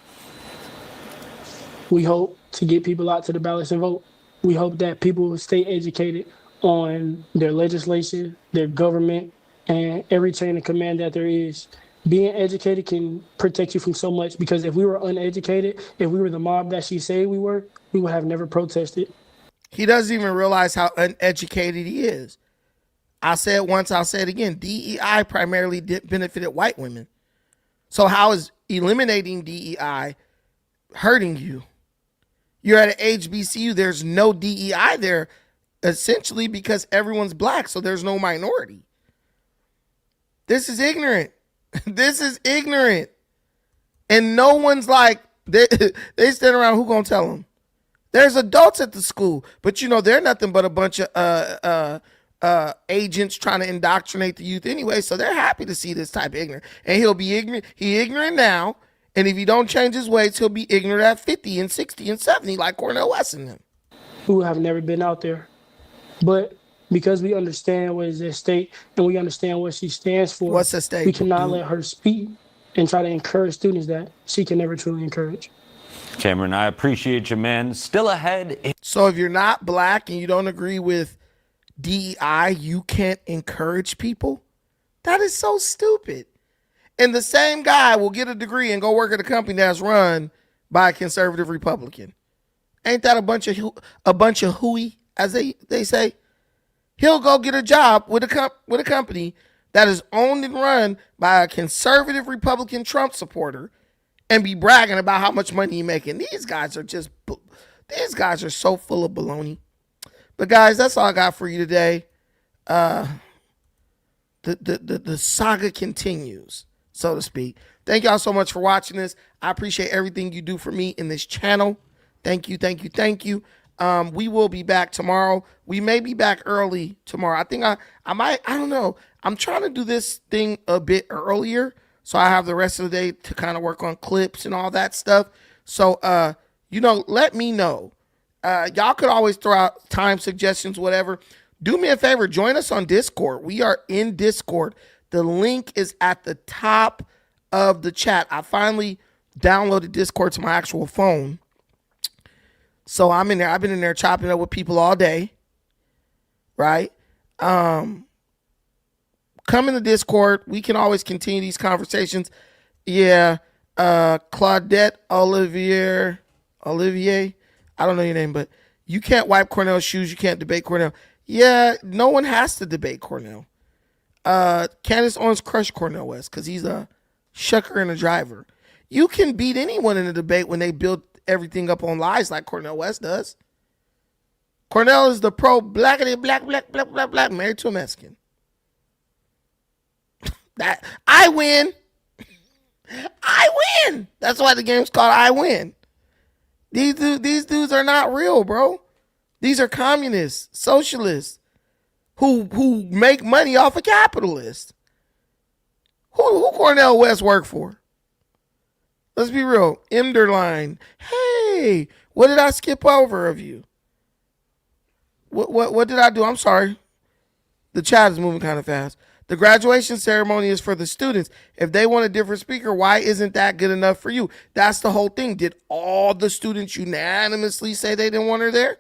We hope to get people out to the ballots and vote. We hope that people will stay educated on their legislation, their government, and every chain of command that there is. Being educated can protect you from so much because if we were uneducated, if we were the mob that she said we would have never protested. He doesn't even realize how uneducated he is. I said once, I'll say it again. DEI primarily benefited white women. So how is eliminating DEI hurting you? You're at an HBCU. There's no DEI there, essentially because everyone's black, so there's no minority. This is ignorant. This is ignorant. And no one's like, they stand around, who gonna tell them? There's adults at the school, but you know, they're nothing but a bunch of agents trying to indoctrinate the youth anyway, so they're happy to see this type of ignorant. And he'll be ignorant. He ignorant now, and if he don't change his ways, he'll be ignorant at 50 and 60 and 70 like Cornel West and them. Who have never been out there. But because we understand what is at stake and we understand what she stands for, What's at stake, we cannot dude? let her speak and try to encourage students that she can never truly encourage. Cameron, I appreciate you, man. Still ahead. So if you're not black and you don't agree with DEI, you can't encourage people? That is so stupid. And the same guy will get a degree and go work at a company that's run by a conservative Republican. Ain't that a bunch of hooey, as they say? He'll go get a job with a company that is owned and run by a conservative Republican Trump supporter and be bragging about how much money he's making. These guys are so full of baloney. But guys, that's all I got for you today. The saga continues, so to speak. Thank y'all so much for watching this. I appreciate everything you do for me in this channel. Thank you, thank you, thank you. We will be back tomorrow. We may be back early tomorrow. I think I might, I don't know. I'm trying to do this thing a bit earlier, so I have the rest of the day to kind of work on clips and all that stuff. So, let me know. Y'all could always throw out time suggestions, whatever. Do me a favor, join us on Discord. We are in Discord. The link is at the top of the chat. I finally downloaded Discord to my actual phone. So I'm in there. I've been in there chopping up with people all day. Right? Come in the Discord. We can always continue these conversations. Yeah. Claudette Olivier. I don't know your name, but you can't wipe Cornell's shoes. You can't debate Cornell. Yeah, no one has to debate Cornell. Candace Owens crushed Cornel West because he's a shucker and a driver. You can beat anyone in a debate when they build everything up on lies like Cornel West does. Cornell is the pro black, married to a Mexican. That I win. I win. That's why the game's called I Win. These dudes are not real, bro. These are communists, socialists, who make money off of capitalists. Who Cornel West work for? Let's be real. Emderline. Hey, what did I skip over of you? What did I do? I'm sorry. The chat is moving kind of fast. The graduation ceremony is for the students. If they want a different speaker, why isn't that good enough for you? That's the whole thing. Did all the students unanimously say they didn't want her there?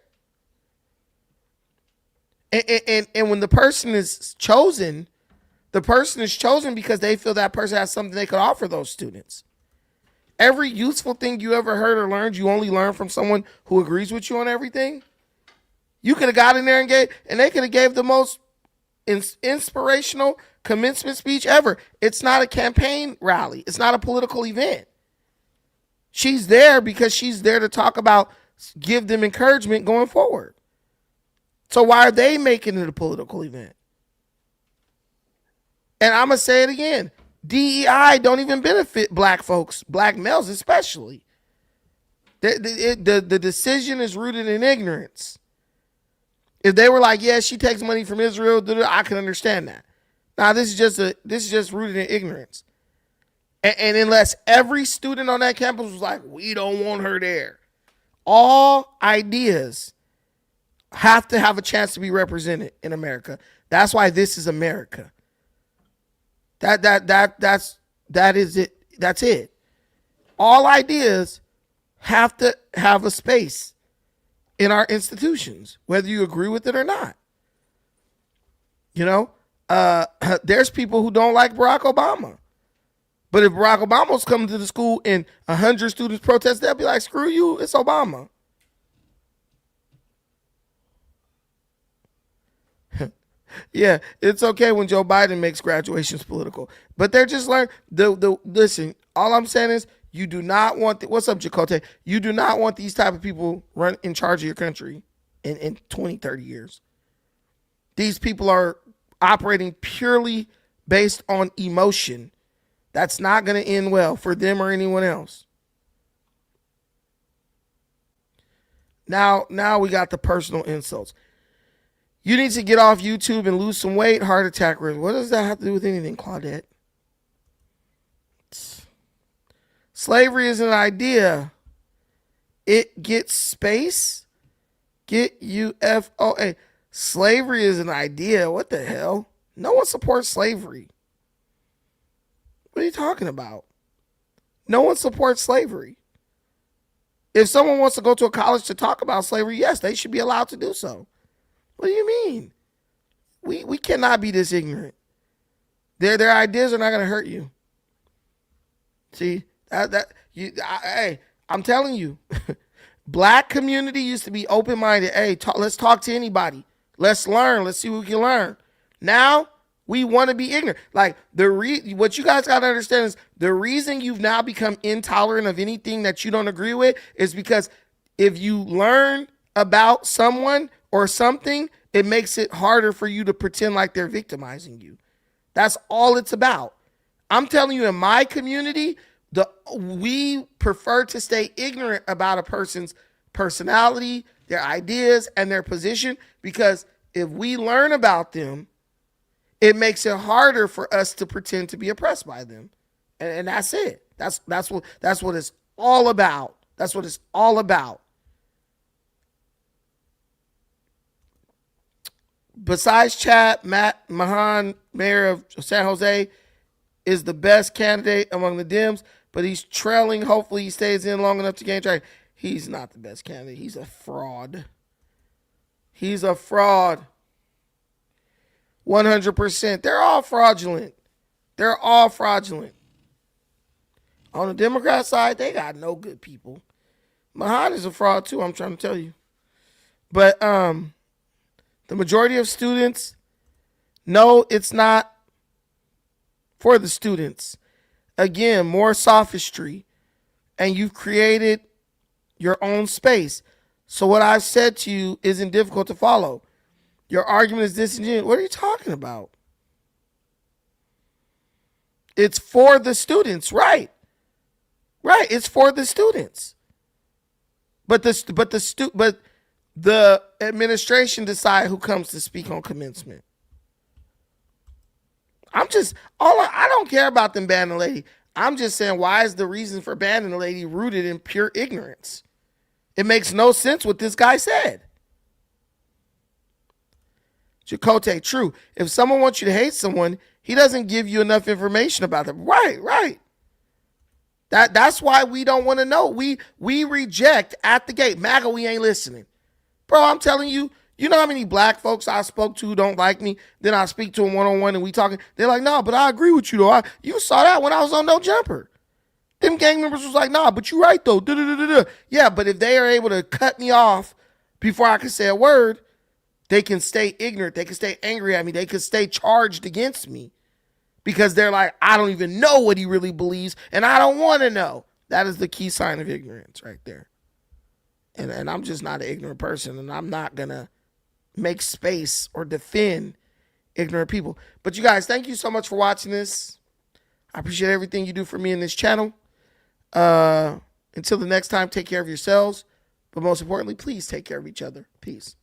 And when the person is chosen because they feel that person has something they could offer those students. Every useful thing you ever heard or learned, you only learn from someone who agrees with you on everything. You could have got in there and they could have gave the most inspirational commencement speech ever. It's not a campaign rally. It's not a political event. She's there because she's there to talk about, give them encouragement going forward. So why are they making it a political event? And I'm going to say it again. DEI don't even benefit black folks, black males especially. The decision is rooted in ignorance. If they were like, yeah, she takes money from Israel, I can understand that. Now, this is just rooted in ignorance. And unless every student on that campus was like, we don't want her there, all ideas have to have a chance to be represented in America. That's why this is America. That is it. That's it. All ideas have to have a space in our institutions, whether you agree with it or not. You know, there's people who don't like Barack Obama. But if Barack Obama was coming to the school and 100 students protest, they'll be like, screw you, it's Obama. Yeah, it's okay when Joe Biden makes graduations political. But they're just like, listen, all I'm saying is you do not want, what's up, Jacote? You do not want these type of people run in charge of your country in 20, 30 years. These people are operating purely based on emotion. That's not going to end well for them or anyone else. Now we got the personal insults. You need to get off YouTube and lose some weight, heart attack risk. What does that have to do with anything, Claudette? Slavery is an idea. It gets space. Get UFOA. Slavery is an idea. What the hell? No one supports slavery. What are you talking about? No one supports slavery. If someone wants to go to a college to talk about slavery, yes, they should be allowed to do so. What do you mean? We cannot be this ignorant. Their ideas are not going to hurt you. See, hey, I'm telling you, black community used to be open-minded. Hey, let's talk to anybody. Let's learn. Let's see what we can learn. Now we want to be ignorant. Like what you guys got to understand is the reason you've now become intolerant of anything that you don't agree with is because if you learn about someone or something, it makes it harder for you to pretend like they're victimizing you. That's all it's about. I'm telling you, in my community, we prefer to stay ignorant about a person's personality, their ideas, and their position, because if we learn about them, it makes it harder for us to pretend to be oppressed by them. And that's it. That's what it's all about. That's what it's all about. Besides Chad, Matt Mahan, mayor of San Jose, is the best candidate among the Dems, but he's trailing. Hopefully he stays in long enough to gain traction. He's not the best candidate. He's a fraud. He's a fraud. 100%. They're all fraudulent. They're all fraudulent. On the Democrat side, they got no good people. Mahan is a fraud too, I'm trying to tell you. But the majority of students, no, it's not for the students. Again, more sophistry. And you've created your own space. So what I've said to you isn't difficult to follow. Your argument is disingenuous. What are you talking about? It's for the students, right? Right, it's for the students. But the administration decide who comes to speak on commencement. I don't care about them banning the lady. I'm just saying, why is the reason for banning the lady rooted in pure ignorance? It makes no sense what this guy said. Chakotay, true. If someone wants you to hate someone, he doesn't give you enough information about them. Right. That's why we don't want to know. We reject at the gate. MAGA, we ain't listening. Bro, I'm telling you, you know how many black folks I spoke to who don't like me? Then I speak to them one-on-one and we talking. They're like, no, but I agree with you, though. You saw that when I was on No Jumper. Them gang members was like, nah, but you right, though. Yeah, but if they are able to cut me off before I can say a word, they can stay ignorant. They can stay angry at me. They can stay charged against me because they're like, I don't even know what he really believes, and I don't want to know. That is the key sign of ignorance right there. And I'm just not an ignorant person, and I'm not going to make space or defend ignorant people. But you guys, thank you so much for watching this. I appreciate everything you do for me in this channel. Until the next time, take care of yourselves. But most importantly, please take care of each other. Peace.